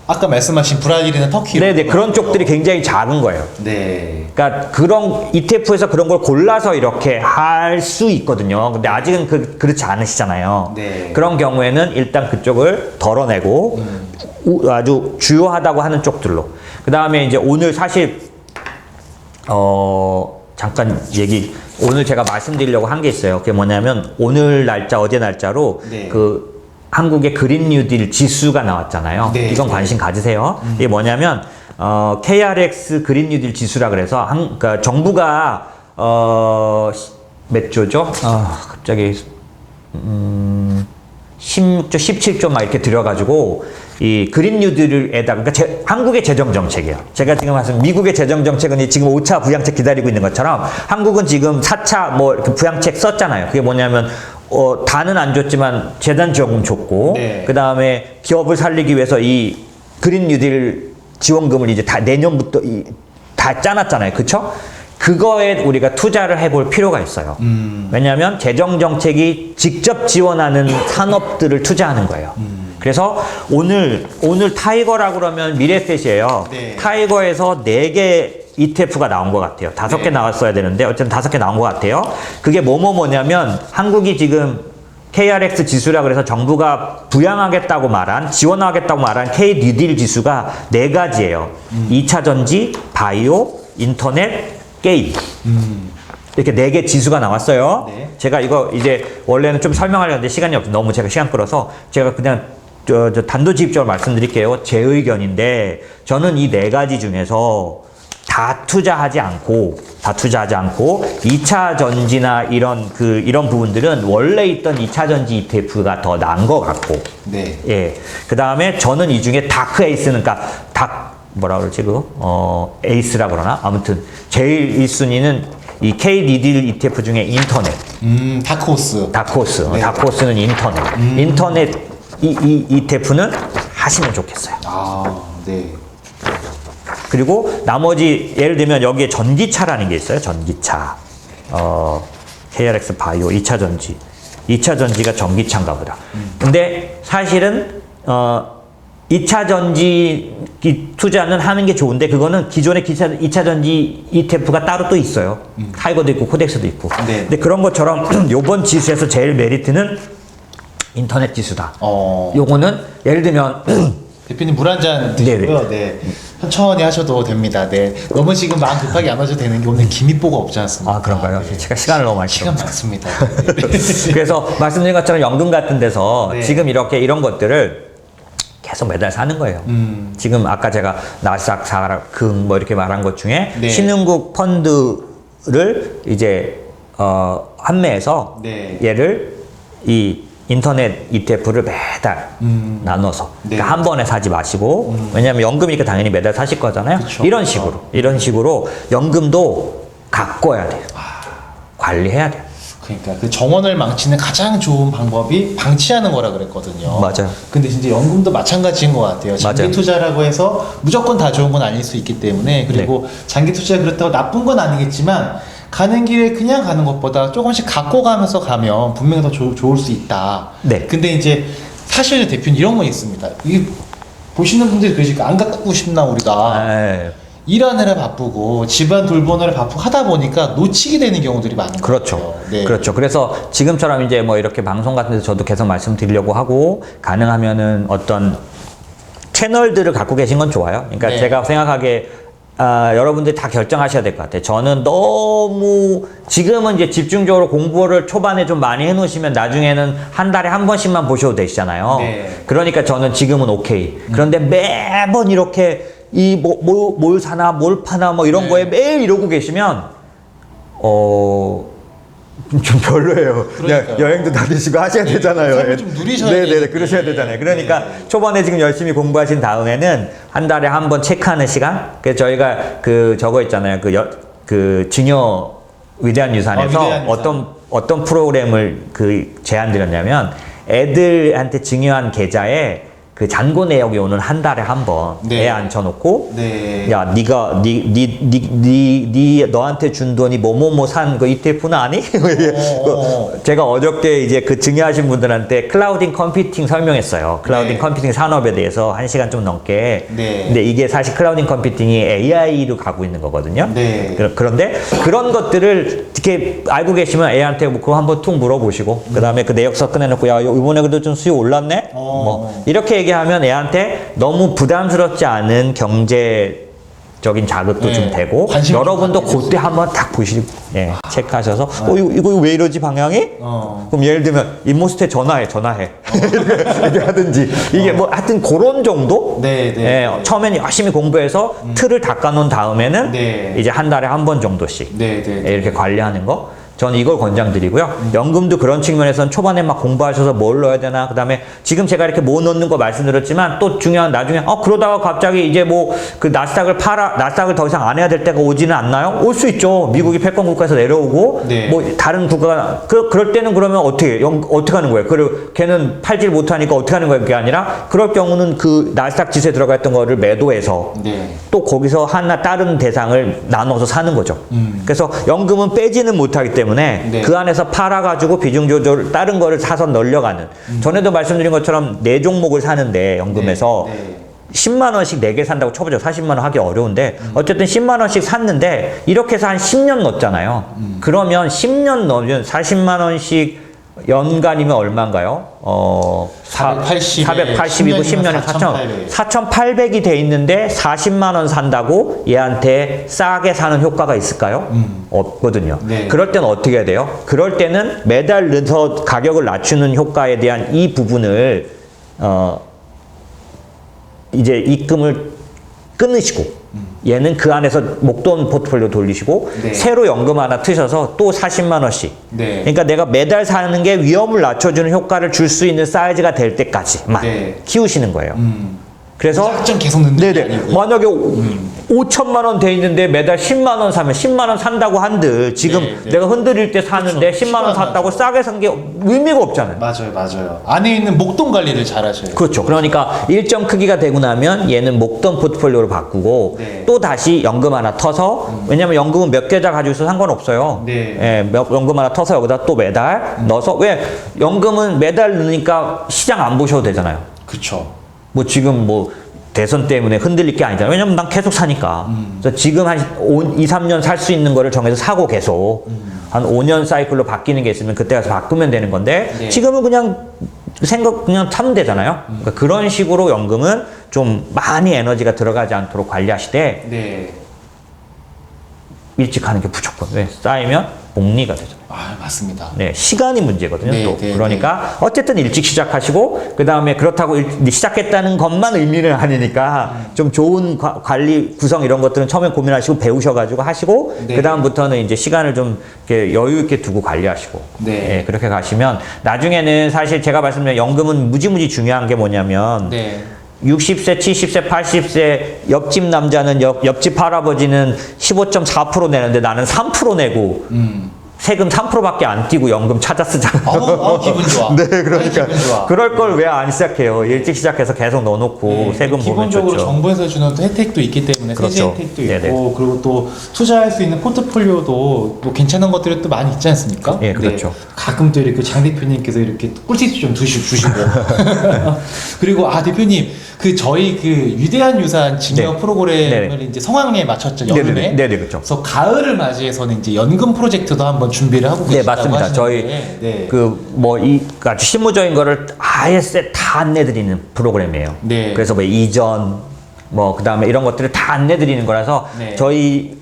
아까 말씀하신 브라질이나 터키. 네네, 그런 쪽들이 굉장히 작은 거예요. 네. 그러니까 그런 ETF에서 그런 걸 골라서 이렇게 할 수 있거든요. 근데 아직은 그렇지 않으시잖아요. 네. 그런 경우에는 일단 그쪽을 덜어내고 아주 주요하다고 하는 쪽들로. 그 다음에 이제 오늘 사실 잠깐 오늘 제가 말씀드리려고 한 게 있어요. 그게 뭐냐면 오늘 날짜, 어제 날짜로 네. 그 한국의 그린 뉴딜 지수가 나왔잖아요. 네. 이건 관심 가지세요. 이게 뭐냐면 KRX 그린 뉴딜 지수라 그래서 그러니까 정부가 몇 조죠? 갑자기 16조, 17조 막 이렇게 들여가지고 이 그린 뉴딜에다가, 그러니까 한국의 재정 정책이에요. 제가 지금 말씀, 미국의 재정 정책은 지금 5차 부양책 기다리고 있는 것처럼 한국은 지금 4차 뭐 이렇게 부양책 썼잖아요. 그게 뭐냐면 다는 안 줬지만 재단 지원금 줬고, 네. 그 다음에 기업을 살리기 위해서 이 그린 뉴딜 지원금을 이제 다 내년부터 다 짜놨잖아요. 그쵸? 그거에 우리가 투자를 해볼 필요가 있어요. 왜냐하면 재정 정책이 직접 지원하는 산업들을 투자하는 거예요. 그래서 오늘 타이거라고 그러면 미래셋이에요. 네. 타이거에서 4개 ETF가 나온 것 같아요. 5개 네. 나왔어야 되는데 어쨌든 5개 나온 것 같아요. 그게 뭐냐면 한국이 지금 KRX 지수라 그래서 정부가 부양하겠다고 말한, 지원하겠다고 말한 K 뉴딜 지수가 4가지예요. 2차 전지, 바이오, 인터넷, 게임. 이렇게 4개 지수가 나왔어요. 네. 제가 이거 이제 원래는 좀 설명하려는데 시간이 없어서 너무 제가 시간 끌어서 제가 그냥 단도직입적으로 말씀드릴게요. 제 의견인데 저는 이 4가지 중에서 다 투자하지 않고 2차 전지나 이런 부분들은 원래 있던 2차 전지 ETF가 더 나은 것 같고. 네. 예. 그다음에 저는 이 중에 다크 에이스는 그러니까 뭐라 그러지 에이스라 그러나 아무튼 제일 1순위는 이 K-리딜 ETF 중에 인터넷. 다크호스. 네. 다크호스는 인터넷 이 ETF는 하시면 좋겠어요. 아, 네. 그리고 나머지 예를 들면 여기에 전기차라는 게 있어요. 전기차. KRX 바이오 2차 전지. 2차 전지가 전기차인가 보다. 근데 사실은 2차 전지 투자는 하는 게 좋은데 그거는 기존의 2차 전지 ETF가 따로 또 있어요. 타이거도 있고 코덱스도 있고. 네. 근데 그런 것처럼 요번 지수에서 제일 메리트는 인터넷 지수다. 요거는 예를 들면 대표님 물 한 잔 드시고요. 네. 천천히 하셔도 됩니다. 네. 너무 지금 마음 급하게 안 하셔도 되는 게 오늘 기미뽀가 없지 않습니까? 아, 그런가요? 네. 제가 시간을 너무 많이 시간 썼어요. 많습니다. 그래서 말씀드린 것처럼 연금 같은 데서 네. 지금 이런 것들을 계속 매달 사는 거예요. 지금 아까 제가 나스닥, 사금 뭐 이렇게 말한 것 중에 네. 신흥국 펀드를 이제 판매해서 네. 얘를 이 인터넷 ETF를 매달 나눠서 네. 그러니까 한 번에 사지 마시고 왜냐하면 연금이니까 당연히 매달 사실 거잖아요. 그쵸. 이런 식으로 연금도 가꿔야 돼요. 관리해야 돼요. 그러니까 그 정원을 망치는 가장 좋은 방법이 방치하는 거라 그랬거든요. 맞아요. 근데 진짜 연금도 마찬가지인 것 같아요. 장기 맞아요. 투자라고 해서 무조건 다 좋은 건 아닐 수 있기 때문에 그리고 네. 장기 투자 그렇다고 나쁜 건 아니겠지만 가는 길에 그냥 가는 것보다 조금씩 갖고 가면서 가면 분명히 더 좋을 수 있다. 네. 근데 이제 사실 대표님 이런 건 있습니다. 이게 보시는 분들이 그러시니까 안 갖고 싶나 우리가. 에이. 일하느라 바쁘고 집안 돌보느라 바쁘고 하다 보니까 놓치게 되는 경우들이 많은 것 그렇죠. 같아요. 네. 그렇죠. 그래서 지금처럼 이제 뭐 이렇게 방송 같은 데서 저도 계속 말씀드리려고 하고 가능하면은 어떤 채널들을 갖고 계신 건 좋아요. 그러니까 네. 제가 생각하기에 여러분들이 다 결정하셔야 될 것 같아요. 저는 너무 지금은 이제 집중적으로 공부를 초반에 좀 많이 해놓으시면 나중에는 한 달에 한 번씩만 보셔도 되시잖아요. 네. 그러니까 저는 지금은 오케이. 그런데 매번 이렇게 뭘 사나 뭘 파나 뭐 이런 네. 거에 매일 이러고 계시면 좀 별로예요. 그러니까요. 여행도 다니시고 하셔야 네, 되잖아요. 삶을 좀 누리셔야 네네네, 되는데. 그러셔야 되잖아요. 그러니까 네. 초반에 지금 열심히 공부하신 다음에는 한 달에 한 번 체크하는 시간. 그래서 저희가 저거 있잖아요. 증여 위대한 유산에서 위대한 유산. 어떤 프로그램을 제안 드렸냐면 애들한테 증여한 계좌에 그 잔고 내역이 오는 한 달에 한 번 네. 애 앉혀놓고 네. 야 네가 너한테 준 돈이 뭐뭐뭐 산 그 ETF는 아니? 제가 어저께 이제 그 증여하신 분들한테 클라우딩 컴퓨팅 설명했어요. 클라우딩 네. 컴퓨팅 산업에 대해서 1시간 좀 넘게. 네. 근데 이게 사실 클라우딩 컴퓨팅이 AI로 가고 있는 거거든요. 네. 그런데 그런 것들을 이렇게 알고 계시면 애한테 뭐 그거 한번 툭 물어보시고 그다음에 그 내역서 꺼내놓고 야 이번에 그래도 좀 수요 올랐네? 뭐 이렇게 얘기하면 애한테 너무 부담스럽지 않은 경제적인 자극도 네. 좀 되고 관심 좀 여러분도 갖게 그때 한번 딱 보시고 체크하셔서 이거 왜 이러지 방향이? 그럼 예를 들면 임모스테 전화해 이렇게 하든지 이게 뭐 하여튼 그런 정도? 네, 네, 예, 네. 처음엔 열심히 공부해서 틀을 닦아놓은 다음에는 네. 이제 한 달에 한 번 정도씩 네, 네, 네. 이렇게 관리하는 거 저는 이걸 권장드리고요. 연금도 그런 측면에서는 초반에 막 공부하셔서 뭘 넣어야 되나 그다음에 지금 제가 이렇게 뭐 넣는 거 말씀드렸지만 또 중요한 나중에 그러다가 갑자기 이제 뭐 그 나스닥을 더 이상 안 해야 될 때가 오지는 않나요? 올 수 있죠. 미국이 패권 국가에서 내려오고 네. 뭐 다른 국가가 그럴 때는 그러면 어떻게 하는 거예요? 그리고 걔는 팔질 못하니까 어떻게 하는 거예요? 그게 아니라 그럴 경우는 그 나스닥 지수에 들어가 있던 거를 매도해서 네. 또 거기서 하나 다른 대상을 나눠서 사는 거죠. 그래서 연금은 빼지는 못하기 때문에 네. 그 안에서 팔아가지고 비중 조절 다른 거를 사서 늘려가는. 전에도 말씀드린 것처럼 4종목을 사는데 연금에서 네. 10만 원씩 4개 산다고 쳐보죠. 40만 원 하기 어려운데 어쨌든 10만 원씩 샀는데 이렇게 해서 한 10년 넣었잖아요. 그러면 10년 넣으면 40만 원씩 연간이면 얼마인가요? 480이고 10년에 4,800이 돼 있는데 40만 원 산다고 얘한테 싸게 사는 효과가 있을까요? 없거든요. 네. 그럴 때는 어떻게 해야 돼요? 그럴 때는 매달 넣어서 가격을 낮추는 효과에 대한 이 부분을 이제 입금을 끊으시고 얘는 그 안에서 목돈 포트폴리오 돌리시고 네. 새로 연금 하나 트셔서 또 40만 원씩. 네. 그러니까 내가 매달 사는 게 위험을 낮춰주는 효과를 줄 수 있는 사이즈가 될 때까지만 네. 키우시는 거예요. 그래서 무작정 계속 넣는 게 네네. 아니고요. 만약에 5천만 원 돼 있는데 매달 10만 원 사면 10만 원 산다고 한들 지금 네, 네. 내가 흔들릴 때 사는데 그렇죠. 10만 원 샀다고 싸게 산 게 의미가 없잖아요. 맞아요. 안에 있는 목돈 관리를 잘 하셔야 돼요. 그렇죠. 그러니까 일정 크기가 되고 나면 얘는 목돈 포트폴리오로 바꾸고 네. 또 다시 연금 하나 터서 왜냐면 연금은 몇 계좌 가지고 있어도 상관없어요. 네. 예, 연금 하나 터서 여기다 또 매달 넣어서 왜 연금은 매달 넣으니까 시장 안 보셔도 되잖아요. 그렇죠. 뭐 지금 뭐 대선 때문에 흔들릴 게 아니잖아요. 왜냐면 난 계속 사니까. 그래서 지금 한 2, 3년 살 수 있는 거를 정해서 사고 계속 한 5년 사이클로 바뀌는 게 있으면 그때 가서 바꾸면 되는 건데 네. 지금은 그냥 그냥 사면 되잖아요. 그러니까 그런 식으로 연금은 좀 많이 에너지가 들어가지 않도록 관리하시되 네. 일찍 하는 게 무조건. 왜? 쌓이면 복리가 되잖아요. 아, 맞습니다. 네, 시간이 문제거든요. 네, 또 네, 그러니까 어쨌든 일찍 시작하시고 그 다음에 그렇다고 시작했다는 것만 의미는 아니니까 좀 좋은 관리 구성 이런 것들은 처음에 고민하시고 배우셔가지고 하시고 네. 그 다음부터는 이제 시간을 좀 이렇게 여유 있게 두고 관리하시고 네. 그렇게 가시면 나중에는 사실 제가 말씀드린 연금은 무지무지 중요한 게 뭐냐면 네. 60세, 70세, 80세 옆집 남자는 옆집 할아버지는 15.4% 내는데 나는 3% 내고 세금 3%밖에 안 띄고 연금 찾아 쓰잖아. 기분 좋아. 네, 그러니까 기분 좋아. 그럴 걸 왜 안 시작해요? 일찍 시작해서 계속 넣어놓고 네, 세금 보면 기본적으로 좋죠. 정부에서 주는 또 혜택도 있기 때문에 세제 그렇죠. 혜택도 있고 네네. 그리고 또 투자할 수 있는 포트폴리오도 또 괜찮은 것들이 또 많이 있지 않습니까? 예, 그렇죠. 가끔 또 이렇게 장 대표님께서 이렇게 꿀팁 좀 주시고 그리고 대표님 저희 위대한 유산 증여 네. 프로그램을 네네. 이제 성황리에 마쳤죠 여름에. 네네, 그렇죠. 그래서 가을을 맞이해서는 이제 연금 프로젝트도 한번 준비를 하고 네, 계시다고 맞습니다. 저희 하시는데, 네. 아주 실무적인 거를 아예 다 안내드리는 프로그램이에요. 네. 그래서 뭐 이전, 그 다음에 이런 것들을 다 안내드리는 거라서 네. 저희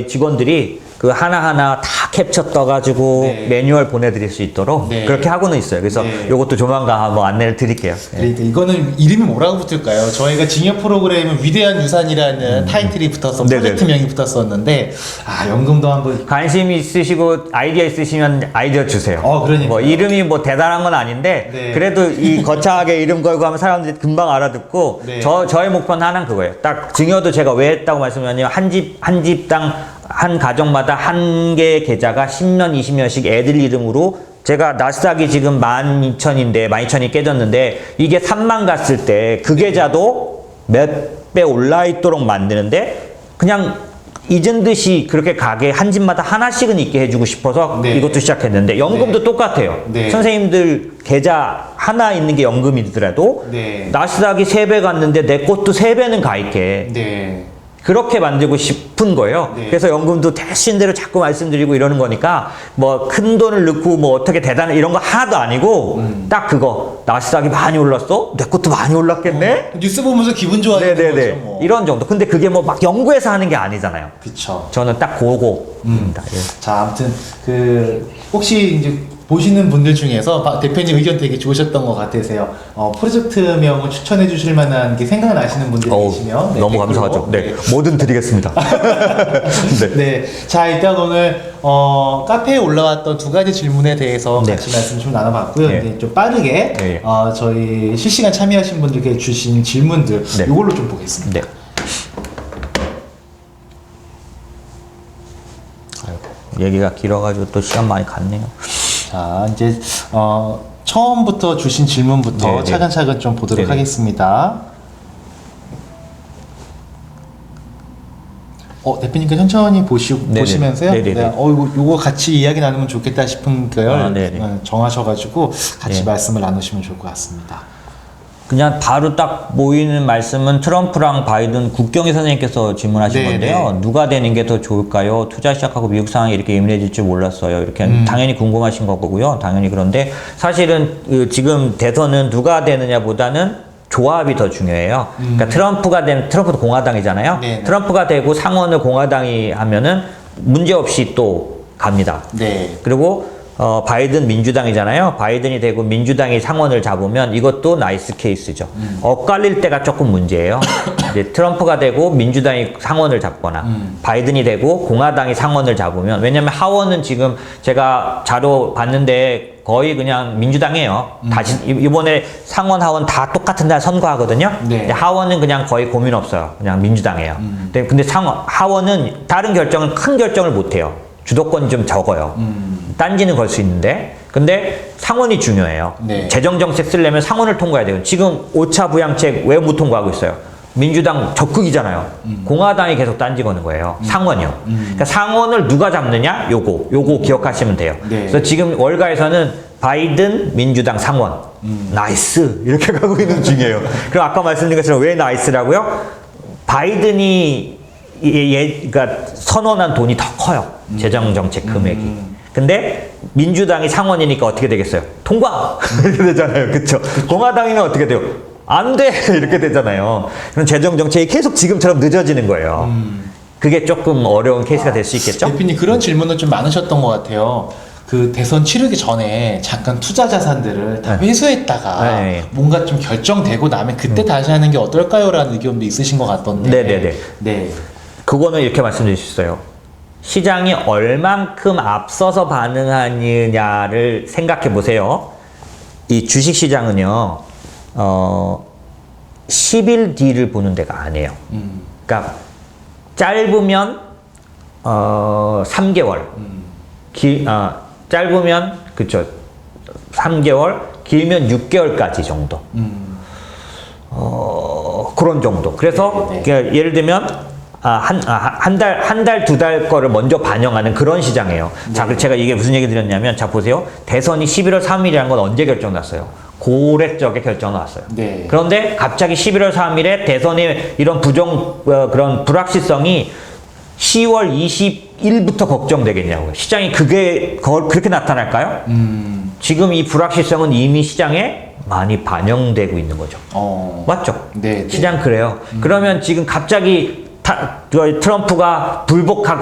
직원들이 하나하나 다 캡처 떠가지고 네. 매뉴얼 보내드릴 수 있도록 네. 그렇게 하고는 있어요. 그래서 네. 요것도 조만간 한번 안내를 드릴게요. 네. 그러니까 이거는 이름이 뭐라고 붙을까요? 저희가 증여 프로그램은 위대한 유산이라는 타이틀이 붙어서 네네. 프로젝트명이 붙었었는데 연금도 한번 관심 있으시고 아이디어 있으시면 아이디어 주세요. 그러니까요. 이름이 대단한 건 아닌데 네. 그래도 이 거창하게 이름 걸고 하면 사람들이 금방 알아듣고 네. 저의 목표는 하나는 그거예요. 딱 증여도 제가 왜 했다고 말씀드렸냐면 한 집당 한 가정마다 한 개의 계좌가 10년, 20년씩 애들 이름으로 제가 나스닥이 지금 12,000인데 12,000이 깨졌는데 이게 3만 갔을 때 그 계좌도 몇 배 올라 있도록 만드는데 그냥 잊은 듯이 그렇게 가게 한 집마다 하나씩은 있게 해주고 싶어서 네. 이것도 시작했는데 연금도 네. 똑같아요. 네. 선생님들 계좌 하나 있는 게 연금이더라도 네. 나스닥이 3배 갔는데 내 것도 3배는 가 있게 네. 그렇게 만들고 싶은 거예요. 네. 그래서 연금도 되신 대로 자꾸 말씀드리고 이러는 거니까 큰 돈을 넣고 어떻게 대단해 이런 거 하나도 아니고 딱 그거 나스닥이 많이 올랐어? 내 것도 많이 올랐겠네? 뉴스 보면서 기분 좋아지는 네네네. 거죠. 뭐. 이런 정도. 근데 그게 막 연구해서 하는 게 아니잖아요. 그쵸. 저는 딱 그거입니다. 예. 자, 아무튼 혹시 이제 보시는 분들 중에서 대표님 의견 되게 좋으셨던 것 같으세요. 프로젝트명을 추천해 주실 만한 게 생각나시는 분들이 계시면 너무 댓글로. 감사하죠. 네. 뭐든 드리겠습니다. 네. 네. 자, 일단 오늘 카페에 올라왔던 두 가지 질문에 대해서 네. 같이 말씀 좀 나눠봤고요. 네. 이제 좀 빠르게 네. 저희 실시간 참여하신 분들께 주신 질문들 네. 이걸로 좀 보겠습니다. 네. 아이고, 얘기가 길어가지고 또 시간 많이 갔네요. 자, 이제 처음부터 주신 질문부터 네, 네. 차근차근 좀 보도록 네, 네. 하겠습니다. 대표님께 천천히 보시면서요. 네, 네, 네. 요거 같이 이야기 나누면 좋겠다 싶은 걸 네, 네. 정하셔가지고 같이 네. 말씀을 나누시면 좋을 것 같습니다. 그냥 바로 딱 보이는 말씀은 트럼프랑 바이든 국경희 선생님께서 질문하신 네, 건데요. 네. 누가 되는 게 더 좋을까요? 투자 시작하고 미국 상황이 이렇게 예민해질 줄 몰랐어요. 이렇게 당연히 궁금하신 거고요. 당연히 그런데 사실은 지금 대선은 누가 되느냐보다는 조합이 더 중요해요. 그러니까 트럼프도 공화당이잖아요. 네. 트럼프가 되고 상원을 공화당이 하면은 문제 없이 또 갑니다. 네. 그리고 바이든 민주당이잖아요. 바이든이 되고 민주당이 상원을 잡으면 이것도 나이스 케이스죠. 엇갈릴 때가 조금 문제예요. 이제 트럼프가 되고 민주당이 상원을 잡거나 바이든이 되고 공화당이 상원을 잡으면, 왜냐면 하원은 지금 제가 자료 봤는데 거의 그냥 민주당이에요. 다시 이번에 상원 하원 다 똑같은 날 선거하거든요. 네. 하원은 그냥 거의 고민 없어요. 그냥 민주당이에요. 근데 하원은 다른 결정은 큰 결정을 못 해요. 주도권이 좀 적어요. 딴지는 걸 수 있는데, 근데 상원이 중요해요. 네. 재정정책 쓰려면 상원을 통과해야 돼요. 지금 5차 부양책 왜 못 통과하고 있어요? 민주당 적극이잖아요. 공화당이 계속 딴지 거는 거예요. 상원이요. 그러니까 상원을 누가 잡느냐? 요거 기억하시면 돼요. 네. 그래서 지금 월가에서는 바이든 민주당 상원 나이스 이렇게 가고 있는 중이에요. 그럼 아까 말씀드린 것처럼 왜 나이스라고요? 바이든이 그러니까 선언한 돈이 더 커요. 재정정책 금액이. 근데 민주당이 상원이니까 어떻게 되겠어요? 통과! 이렇게 되잖아요. 그쵸? 공화당이면 어떻게 돼요? 안 돼! 이렇게 되잖아요. 그럼 재정정책이 계속 지금처럼 늦어지는 거예요. 그게 조금 어려운 케이스가 될 수 있겠죠? 대표님 그런 질문은 좀 많으셨던 것 같아요. 그 대선 치르기 전에 잠깐 투자 자산들을 다 회수했다가 네. 뭔가 좀 결정되고 나면 그때 다시 하는 게 어떨까요?라는 의견도 있으신 것 같던데. 네네네. 네. 그거는 이렇게 말씀드릴 수 있어요. 시장이 얼만큼 앞서서 반응하느냐를 생각해 보세요. 이 주식 시장은요, 10일 뒤를 보는 데가 아니에요. 그러니까 짧으면 3개월, 짧으면 그쵸 3개월, 길면 6개월까지 정도. 그런 정도. 그래서 네. 그러니까 예를 들면 한 달, 두 달 거를 먼저 반영하는 그런 시장이에요. 자, 그래서 제가 이게 무슨 얘기 드렸냐면, 자, 보세요. 대선이 11월 3일이라는 건 언제 결정 났어요? 고래 쪽에 결정 나왔어요. 네. 그런데 갑자기 11월 3일에 대선의 이런 그런 불확실성이 10월 20일부터 걱정되겠냐고요. 시장이 그렇게 나타날까요? 지금 이 불확실성은 이미 시장에 많이 반영되고 있는 거죠. 맞죠? 네. 시장 그래요. 그러면 지금 갑자기 트럼프가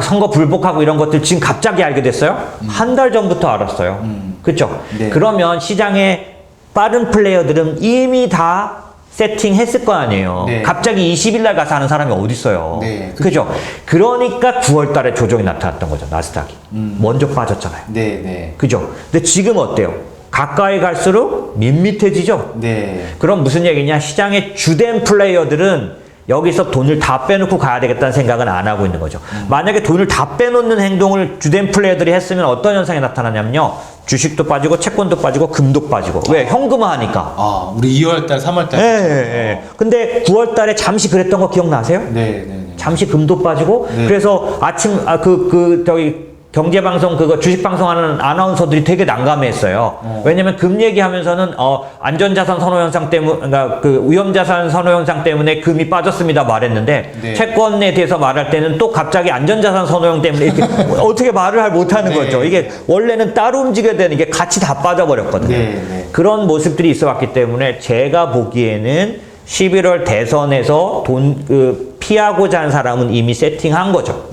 선거 불복하고 이런 것들 지금 갑자기 알게 됐어요? 한 달 전부터 알았어요. 그렇죠? 네. 그러면 시장의 빠른 플레이어들은 이미 다 세팅했을 거 아니에요. 네. 갑자기 20일 날 가서 하는 사람이 어디 있어요? 네. 그죠? 그러니까 9월 달에 조정이 나타났던 거죠. 나스닥이. 먼저 빠졌잖아요. 네, 네. 그죠? 근데 지금 어때요? 가까이 갈수록 밋밋해지죠? 네. 그럼 무슨 얘기냐? 시장의 주된 플레이어들은 여기서 돈을 다 빼놓고 가야 되겠다는 생각은 안 하고 있는 거죠. 만약에 돈을 다 빼놓는 행동을 주된 플레이어들이 했으면 어떤 현상이 나타나냐면요. 주식도 빠지고 채권도 빠지고 금도 빠지고. 왜? 현금화하니까. 우리 2월달, 3월달. 예. 근데 9월달에 잠시 그랬던 거 기억나세요? 네, 네, 네. 잠시 금도 빠지고. 네. 그래서 아침 경제방송 주식방송하는 아나운서들이 되게 난감했어요. 왜냐면 금 얘기하면서는 안전자산 선호 현상 때문에, 그러니까 그 위험자산 선호 현상 때문에 금이 빠졌습니다 말했는데, 네. 채권에 대해서 말할 때는 또 갑자기 안전자산 선호형 때문에 이렇게 어떻게 말을 못하는 네. 거죠. 이게 원래는 따로 움직여야 되는 게 같이 다 빠져버렸거든요. 네. 그런 모습들이 있어 왔기 때문에 제가 보기에는 11월 대선에서 피하고자 한 사람은 이미 세팅한 거죠.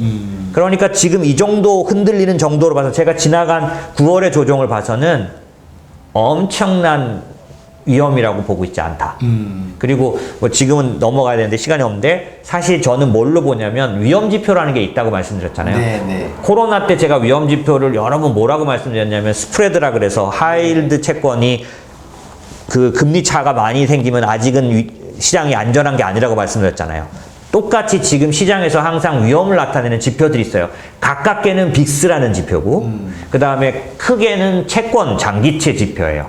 그러니까 지금 이 정도 흔들리는 정도로 봐서 제가 지나간 9월의 조정을 봐서는 엄청난 위험이라고 보고 있지 않다. 그리고 뭐 지금은 넘어가야 되는데 시간이 없는데, 사실 저는 뭘로 보냐면 위험지표라는 게 있다고 말씀드렸잖아요. 네. 코로나 때 제가 위험지표를 여러 번 뭐라고 말씀드렸냐면 스프레드라 그래서 하이힐드 채권이 그 금리 차가 많이 생기면 아직은 시장이 안전한 게 아니라고 말씀드렸잖아요. 똑같이 지금 시장에서 항상 위험을 나타내는 지표들이 있어요. 가깝게는 빅스라는 지표고, 그 다음에 크게는 채권 장기채 지표예요.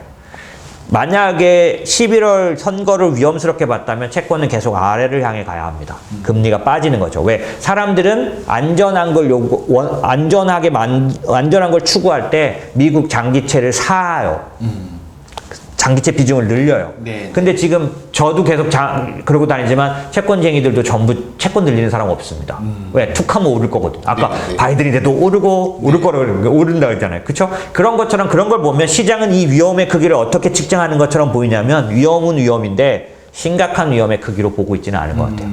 만약에 11월 선거를 위험스럽게 봤다면 채권은 계속 아래를 향해 가야 합니다. 금리가 빠지는 거죠. 왜? 사람들은 안전한 걸 추구할 때 미국 장기채를 사요. 장기채 비중을 늘려요. 네. 근데 지금 저도 계속 그러고 다니지만 채권쟁이들도 전부 채권 늘리는 사람 없습니다. 왜? 툭하면 오를 거거든. 아까 네. 바이든이 돼도 오를 거라고 오른다고 했잖아요. 그쵸? 그런 것처럼 그런 걸 보면 시장은 이 위험의 크기를 어떻게 측정하는 것처럼 보이냐면, 위험은 위험인데 심각한 위험의 크기로 보고 있지는 않은 것 같아요.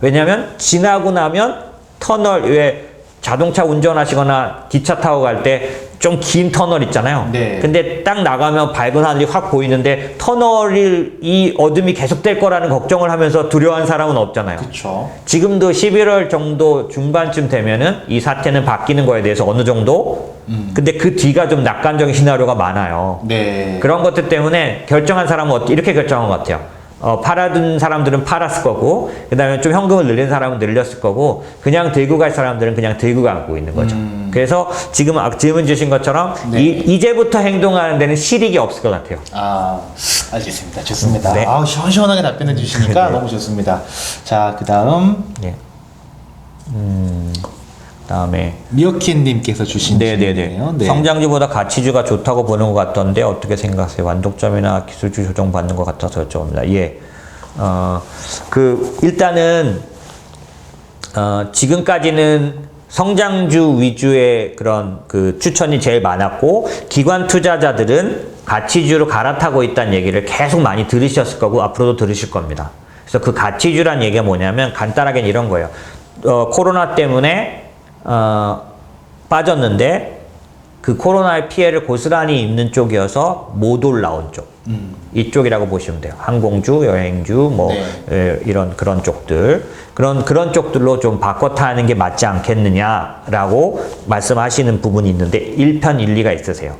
왜냐하면 지나고 나면 터널, 왜 자동차 운전하시거나 기차 타고 갈 때 좀 긴 터널 있잖아요. 네. 근데 딱 나가면 밝은 하늘이 확 보이는데 터널이 이 어둠이 계속될 거라는 걱정을 하면서 두려워하는 사람은 없잖아요. 그렇죠. 지금도 11월 정도 중반쯤 되면은 이 사태는 바뀌는 거에 대해서 어느 정도 근데 그 뒤가 좀 낙관적인 시나리오가 많아요. 네. 그런 것들 때문에 결정한 사람은 이렇게 결정한 것 같아요. 팔아둔 사람들은 팔았을 거고, 그 다음에 좀 현금을 늘린 사람은 늘렸을 거고, 그냥 들고 갈 사람들은 그냥 들고 가고 있는 거죠. 그래서 지금 질문 주신 것처럼, 네. 이제부터 행동하는 데는 실익이 없을 것 같아요. 아, 알겠습니다. 좋습니다. 네. 아우, 시원시원하게 답변해 주시니까 네. 너무 좋습니다. 자, 그 다음, 예. 다음에. 미어키님께서 주신 네네네. 질문이에요. 네. 성장주보다 가치주가 좋다고 보는 것 같던데 어떻게 생각하세요? 완독점이나 기술주 조정 받는 것 같아서 여쭤봅니다. 예. 일단은, 지금까지는 성장주 위주의 그런 추천이 제일 많았고, 기관 투자자들은 가치주로 갈아타고 있다는 얘기를 계속 많이 들으셨을 거고, 앞으로도 들으실 겁니다. 그래서 그 가치주란 얘기가 뭐냐면, 간단하게 이런 거예요. 코로나 때문에, 빠졌는데 그 코로나의 피해를 고스란히 입는 쪽이어서 못 올라온 쪽 이쪽이라고 보시면 돼요. 항공주, 여행주 뭐 네. 이런 그런 쪽들 그런 쪽들로 좀 바꿔 타는 게 맞지 않겠느냐라고 말씀하시는 부분이 있는데 일편일리가 있으세요.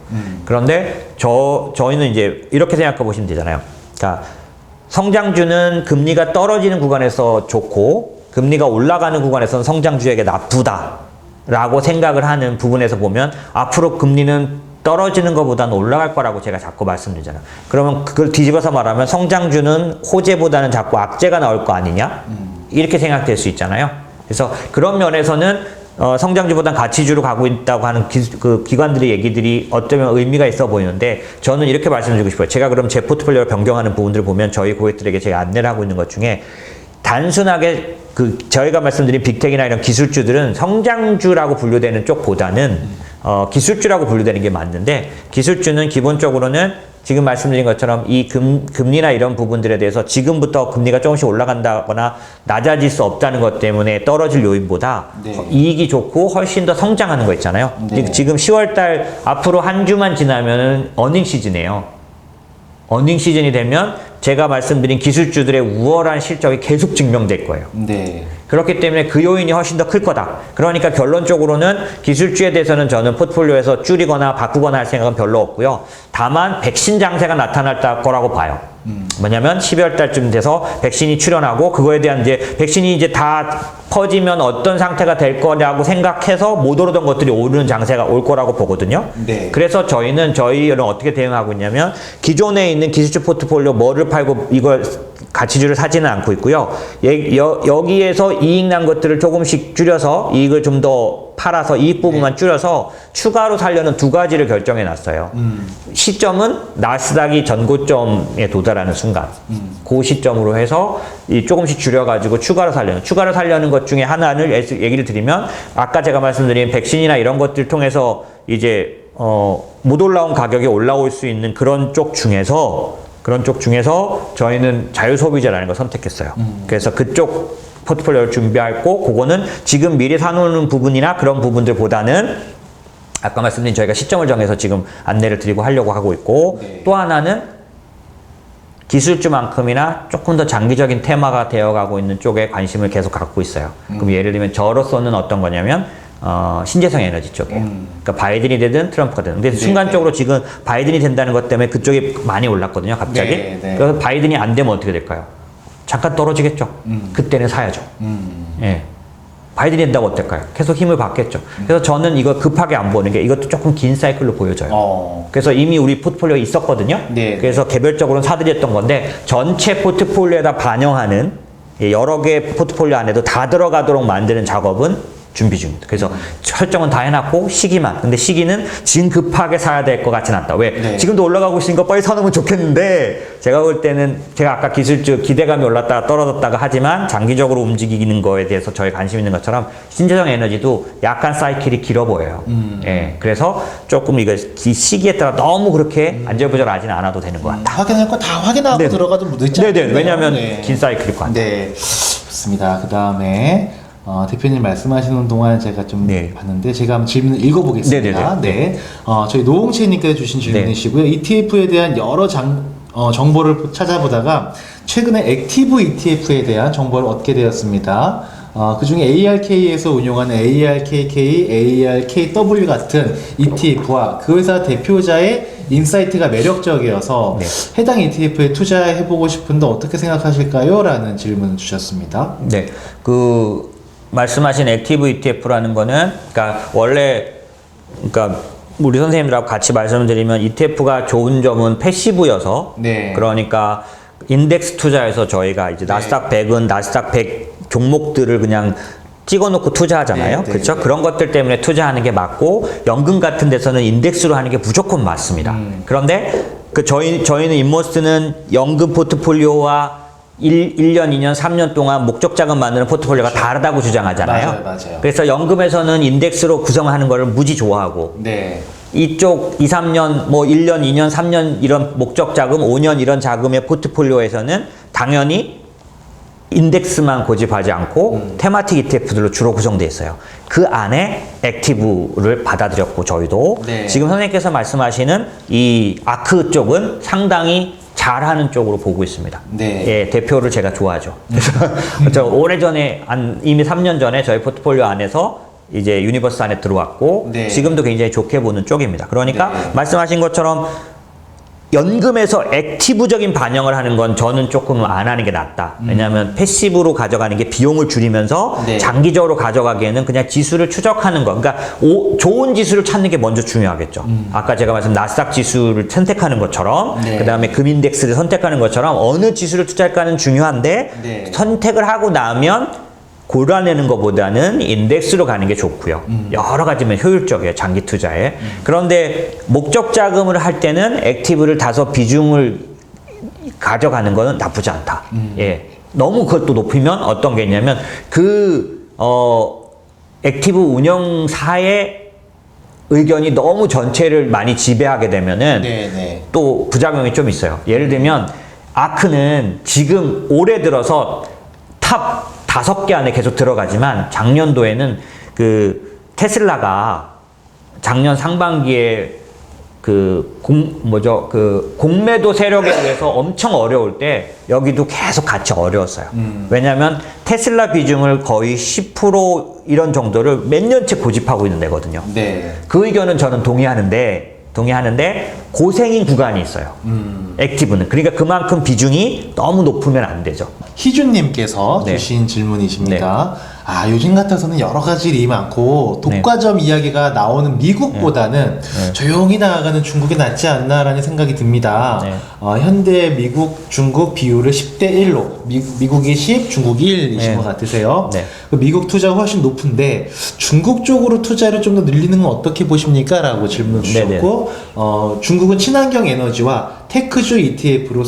그런데 저희는 이제 이렇게 생각해 보시면 되잖아요. 그러니까 성장주는 금리가 떨어지는 구간에서 좋고 금리가 올라가는 구간에서는 성장주에게 나쁘다. 라고 생각을 하는 부분에서 보면 앞으로 금리는 떨어지는 것보다는 올라갈 거라고 제가 자꾸 말씀드리잖아요. 그러면 그걸 뒤집어서 말하면 성장주는 호재보다는 자꾸 악재가 나올 거 아니냐? 이렇게 생각될 수 있잖아요. 그래서 그런 면에서는 성장주보다는 가치주로 가고 있다고 하는 기관들의 얘기들이 어쩌면 의미가 있어 보이는데 저는 이렇게 말씀드리고 싶어요. 제가 그럼 제 포트폴리오를 변경하는 부분들을 보면 저희 고객들에게 제가 안내를 하고 있는 것 중에 단순하게 저희가 말씀드린 빅텍이나 이런 기술주들은 성장주라고 분류되는 쪽보다는 기술주라고 분류되는 게 맞는데 기술주는 기본적으로는 지금 말씀드린 것처럼 이 금리나 이런 부분들에 대해서 지금부터 금리가 조금씩 올라간다거나 낮아질 수 없다는 것 때문에 떨어질 요인보다 네. 이익이 좋고 훨씬 더 성장하는 거 있잖아요. 네. 지금 10월달 앞으로 한 주만 지나면은 어닝 시즌이에요. 어닝 시즌이 되면 제가 말씀드린 기술주들의 우월한 실적이 계속 증명될 거예요. 네. 그렇기 때문에 그 요인이 훨씬 더 클 거다. 그러니까 결론적으로는 기술주에 대해서는 저는 포트폴리오에서 줄이거나 바꾸거나 할 생각은 별로 없고요. 다만 백신 장세가 나타날 거라고 봐요. 뭐냐면 12월 달쯤 돼서 백신이 출현하고 그거에 대한 이제 백신이 이제 다 퍼지면 어떤 상태가 될 거라고 생각해서 못 오르던 것들이 오르는 장세가 올 거라고 보거든요. 네. 그래서 저희는 어떻게 대응하고 있냐면 기존에 있는 기술주 포트폴리오 뭐를 팔고 이걸 가치주를 사지는 않고 있고요. 여기에서 이익 난 것들을 조금씩 줄여서 이익을 좀 더 팔아서 이익 부분만 줄여서 추가로 살려는 두 가지를 결정해 놨어요. 시점은 나스닥이 전고점에 도달하는 순간. 그 시점으로 해서 조금씩 줄여가지고 추가로 살려는 것 중에 하나를 얘기를 드리면 아까 제가 말씀드린 백신이나 이런 것들 통해서 이제 못 올라온 가격이 올라올 수 있는 그런 쪽 중에서 저희는 자유소비자라는 걸 선택했어요. 그래서 그쪽 포트폴리오를 준비했고 그거는 지금 미리 사놓는 부분이나 그런 부분들보다는 아까 말씀드린 저희가 시점을 정해서 지금 안내를 드리고 하려고 하고 있고 네. 또 하나는 기술주만큼이나 조금 더 장기적인 테마가 되어가고 있는 쪽에 관심을 계속 갖고 있어요. 그럼 예를 들면 저로서는 어떤 거냐면 신재생 에너지 쪽이에요. 그러니까 바이든이 되든 트럼프가 되든. 근데 순간적으로 지금 바이든이 된다는 것 때문에 그쪽이 많이 올랐거든요, 갑자기. 네, 네. 그래서 바이든이 안 되면 어떻게 될까요? 잠깐 떨어지겠죠. 그때는 사야죠. 예. 바이든이 된다고 어떨까요? 계속 힘을 받겠죠. 그래서 저는 이거 급하게 안 보는 게 이것도 조금 긴 사이클로 보여져요. 그래서 이미 우리 포트폴리오에 있었거든요. 네. 그래서 개별적으로는 사들였던 건데 전체 포트폴리오에다 반영하는 여러 개 포트폴리오 안에도 다 들어가도록 만드는 작업은 준비 중입니다. 그래서 설정은 다 해놨고 시기만. 근데 시기는 지금 급하게 사야 될 것 같진 않다. 왜? 네. 지금도 올라가고 있으니까 빨리 사놓으면 좋겠는데 제가 볼 때는 제가 아까 기술주 기대감이 올랐다가 떨어졌다가 하지만 장기적으로 움직이는 거에 대해서 저희 관심 있는 것처럼 신재생 에너지도 약간 사이클이 길어 보여요. 예. 그래서 조금 이거 시기에 따라 너무 그렇게 안절부절하지는 않아도 되는 것 같다. 확인할 거 다 확인하고 들어가도 늦지 않네요. 네네. 왜냐하면 긴 사이클일 것 같아요. 네. 좋습니다. 그 다음에 대표님 말씀하시는 동안 제가 좀 네. 봤는데 제가 한번 질문을 읽어보겠습니다. 네네네. 네. 저희 노홍채님께서 주신 질문이시고요. ETF에 대한 여러 정보를 찾아보다가 최근에 액티브 ETF에 대한 정보를 얻게 되었습니다. 그 중에 ARK에서 운용하는 ARKK, ARKW 같은 ETF와 그 회사 대표자의 인사이트가 매력적이어서 네. 해당 ETF에 투자해보고 싶은데 어떻게 생각하실까요? 라는 질문을 주셨습니다. 네, 그 말씀하신 액티브 ETF라는 거는, 그러니까 원래, 그러니까 우리 선생님들하고 같이 말씀드리면 ETF가 좋은 점은 패시브여서, 네. 그러니까 인덱스 투자에서 저희가 이제 나스닥 100은 나스닥 100 종목들을 그냥 찍어놓고 투자하잖아요. 네, 네, 그렇죠? 네. 그런 것들 때문에 투자하는 게 맞고, 연금 같은 데서는 인덱스로 하는 게 무조건 맞습니다. 그런데 저희는 인머스트는 연금 포트폴리오와 1년, 2년, 3년 동안 목적 자금 만드는 포트폴리오가 다르다고 주장하잖아요. 맞아요. 그래서 연금에서는 인덱스로 구성하는 거를 무지 좋아하고, 네. 이쪽 2, 3년, 뭐 1년, 2년, 3년 이런 목적 자금, 5년 이런 자금의 포트폴리오에서는 당연히 인덱스만 고집하지 않고 테마틱 ETF들로 주로 구성되어 있어요. 그 안에 액티브를 받아들였고 저희도 네. 지금 선생님께서 말씀하시는 이 아크 쪽은 상당히 잘하는 쪽으로 보고 있습니다. 네. 예, 대표를 제가 좋아하죠. 그래서 저 오래전에 이미 3년 전에 저희 포트폴리오 안에서 이제 유니버스 안에 들어왔고 네. 지금도 굉장히 좋게 보는 쪽입니다. 그러니까 네. 말씀하신 것처럼 연금에서 액티브적인 반영을 하는 건 저는 조금 안 하는 게 낫다. 왜냐하면 패시브로 가져가는 게 비용을 줄이면서 네. 장기적으로 가져가기에는 그냥 지수를 추적하는 거. 그러니까 좋은 지수를 찾는 게 먼저 중요하겠죠. 아까 제가 말씀 나스닥 지수를 선택하는 것처럼 네. 그다음에 금인덱스를 선택하는 것처럼 어느 지수를 투자할까는 중요한데 네. 선택을 하고 나면 골라내는 것보다는 인덱스로 가는 게 좋고요. 여러 가지면 효율적이에요. 장기 투자에. 그런데 목적 자금을 할 때는 액티브를 다소 비중을 가져가는 거는 나쁘지 않다. 예. 너무 그것도 높이면 어떤 게 있냐면 액티브 운영사의 의견이 너무 전체를 많이 지배하게 되면은 네. 또 부작용이 좀 있어요. 예를 들면 아크는 지금 올해 들어서 탑 5개 안에 계속 들어가지만 작년도에는 그 테슬라가 작년 상반기에 공매도 세력에 의해서 엄청 어려울 때 여기도 계속 같이 어려웠어요. 왜냐하면 테슬라 비중을 거의 10% 이런 정도를 몇 년째 고집하고 있는 데거든요. 네. 그 의견은 저는 동의하는데 고생인 구간이 있어요. 액티브는. 그러니까 그만큼 비중이 너무 높으면 안 되죠. 희준님께서 네. 주신 질문이십니다. 요즘 같아서는 여러 가지 일이 많고 독과점 이야기가 나오는 미국보다는 조용히 나아가는 중국이 낫지 않나라는 생각이 듭니다. 네. 현재 미국, 중국 비율을 10대 1로 미국이 10, 중국이 1이신 네. 것 같으세요. 네. 미국 투자가 훨씬 높은데 중국 쪽으로 투자를 좀 더 늘리는 건 어떻게 보십니까? 라고 질문을 주셨고 중국은 친환경 에너지와 테크주 ETF로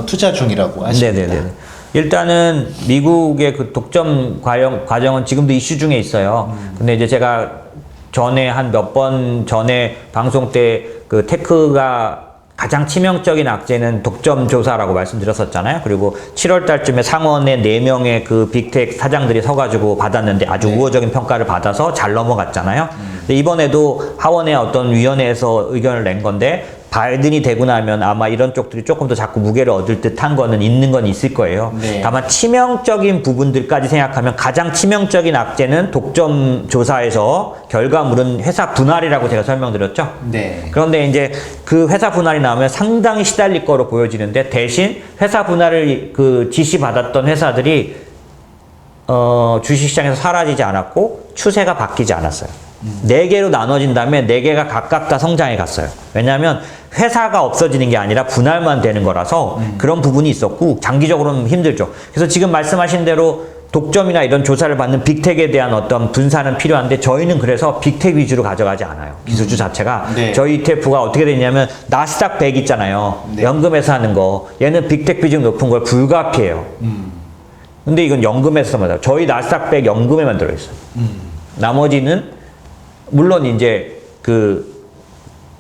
투자 중이라고 하십니다. 네네네. 일단은 미국의 그 독점 과정은 지금도 이슈 중에 있어요. 근데 이제 제가 전에 한 몇 번 전에 방송 때 그 테크가 가장 치명적인 악재는 독점 조사라고 말씀드렸었잖아요. 그리고 7월 달쯤에 상원에 4명의 그 빅텍 사장들이 서가지고 받았는데 아주 우호적인 평가를 받아서 잘 넘어갔잖아요. 근데 이번에도 하원의 어떤 위원회에서 의견을 낸 건데 바이든이 되고 나면 아마 이런 쪽들이 조금 더 자꾸 무게를 얻을 듯한 거는 있는 건 있을 거예요. 네. 다만 치명적인 부분들까지 생각하면 가장 치명적인 악재는 독점 조사에서 결과물은 회사 분할이라고 제가 설명드렸죠. 네. 그런데 이제 그 회사 분할이 나오면 상당히 시달릴 거로 보여지는데 대신 회사 분할을 그 지시받았던 회사들이 주식시장에서 사라지지 않았고 추세가 바뀌지 않았어요. 4개로 나눠진 다음에 4개가 각각 다 성장해 갔어요. 왜냐하면 회사가 없어지는 게 아니라 분할만 되는 거라서 그런 부분이 있었고 장기적으로는 힘들죠. 그래서 지금 말씀하신 대로 독점이나 이런 조사를 받는 빅텍에 대한 어떤 분산은 필요한데 저희는 그래서 빅텍 위주로 가져가지 않아요. 기술주 자체가. 네. 저희 ETF가 어떻게 되냐면 나스닥 100 있잖아요. 네. 연금에서 하는 거. 얘는 빅텍 비중 높은 걸 불가피해요. 근데 이건 연금에서 맞아요. 저희 나스닥 100 연금에만 들어있어요. 나머지는 물론 이제 그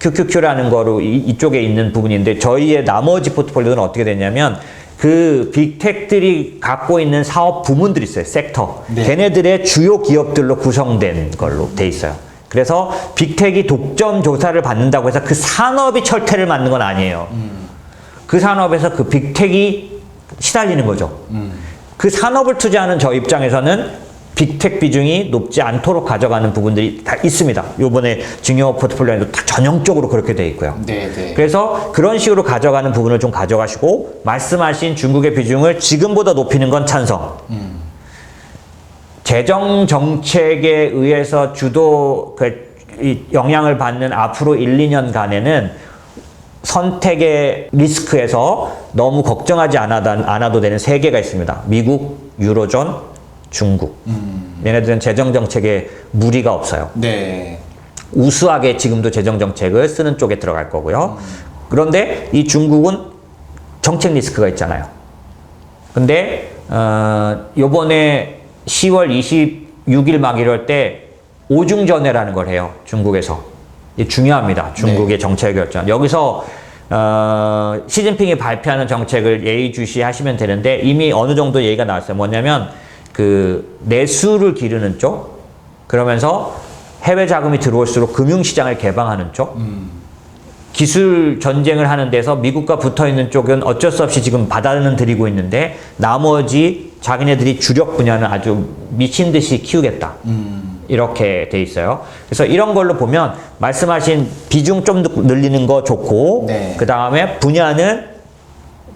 QQQ라는 거로 이쪽에 있는 부분인데 저희의 나머지 포트폴리오는 어떻게 되냐면 그 빅텍들이 갖고 있는 사업 부문들이 있어요. 섹터. 네. 걔네들의 주요 기업들로 구성된 걸로 돼 있어요. 그래서 빅텍이 독점 조사를 받는다고 해서 그 산업이 철퇴를 맞는 건 아니에요. 그 산업에서 그 빅텍이 시달리는 거죠. 그 산업을 투자하는 저 입장에서는 빅텍 비중이 높지 않도록 가져가는 부분들이 다 있습니다. 요번에 증여 포트폴리오에도 다 전형적으로 그렇게 돼 있고요. 네, 네. 그래서 그런 식으로 가져가는 부분을 좀 가져가시고 말씀하신 중국의 비중을 지금보다 높이는 건 찬성. 재정 정책에 의해서 주도 이 영향을 받는 앞으로 1, 2년간에는 선택의 리스크에서 너무 걱정하지 않아도 되는 세 개가 있습니다. 미국, 유로존, 중국. 얘네들은 재정 정책에 무리가 없어요. 네. 우수하게 지금도 재정 정책을 쓰는 쪽에 들어갈 거고요. 그런데 이 중국은 정책 리스크가 있잖아요. 근데 요번에 10월 26일 막 이럴 때 오중전회라는 걸 해요. 중국에서. 이게 중요합니다. 중국의 정책 결정. 여기서 시진핑이 발표하는 정책을 예의주시하시면 되는데 이미 어느 정도 얘기가 나왔어요. 뭐냐면 그 내수를 기르는 쪽, 그러면서 해외 자금이 들어올수록 금융시장을 개방하는 쪽, 기술 전쟁을 하는 데서 미국과 붙어 있는 쪽은 어쩔 수 없이 지금 받아는 들이고 있는데 나머지 자기네들이 주력 분야는 아주 미친 듯이 키우겠다. 이렇게 돼 있어요. 그래서 이런 걸로 보면 말씀하신 비중 좀 늘리는 거 좋고, 네. 그 다음에 분야는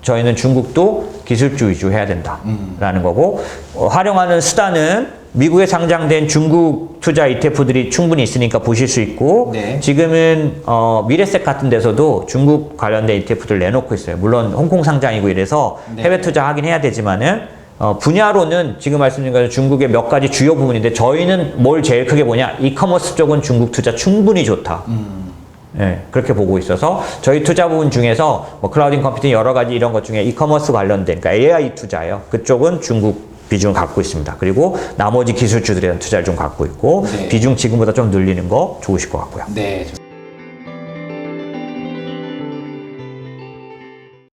저희는 중국도 기술주 위주 해야 된다라는 거고, 활용하는 수단은 미국에 상장된 중국 투자 ETF들이 충분히 있으니까 보실 수 있고, 네. 지금은 미래셋 같은 데서도 중국 관련된 ETF들 내놓고 있어요. 물론 홍콩 상장이고 이래서 네. 해외 투자 하긴 해야 되지만은 분야로는 지금 말씀드린 것처럼 중국의 몇 가지 주요 부분인데 저희는 뭘 제일 크게 보냐, 이커머스 쪽은 중국 투자 충분히 좋다. 예, 그렇게 보고 있어서 저희 투자 부분 중에서 뭐 클라우딩 컴퓨팅 여러 가지 이런 것 중에 이커머스 관련된, 그러니까 AI 투자예요. 그쪽은 중국 비중을 갖고 있습니다. 그리고 나머지 기술주들에 대한 투자를 좀 갖고 있고, 네. 비중 지금보다 좀 늘리는 거 좋으실 것 같고요. 네, 좋습니다.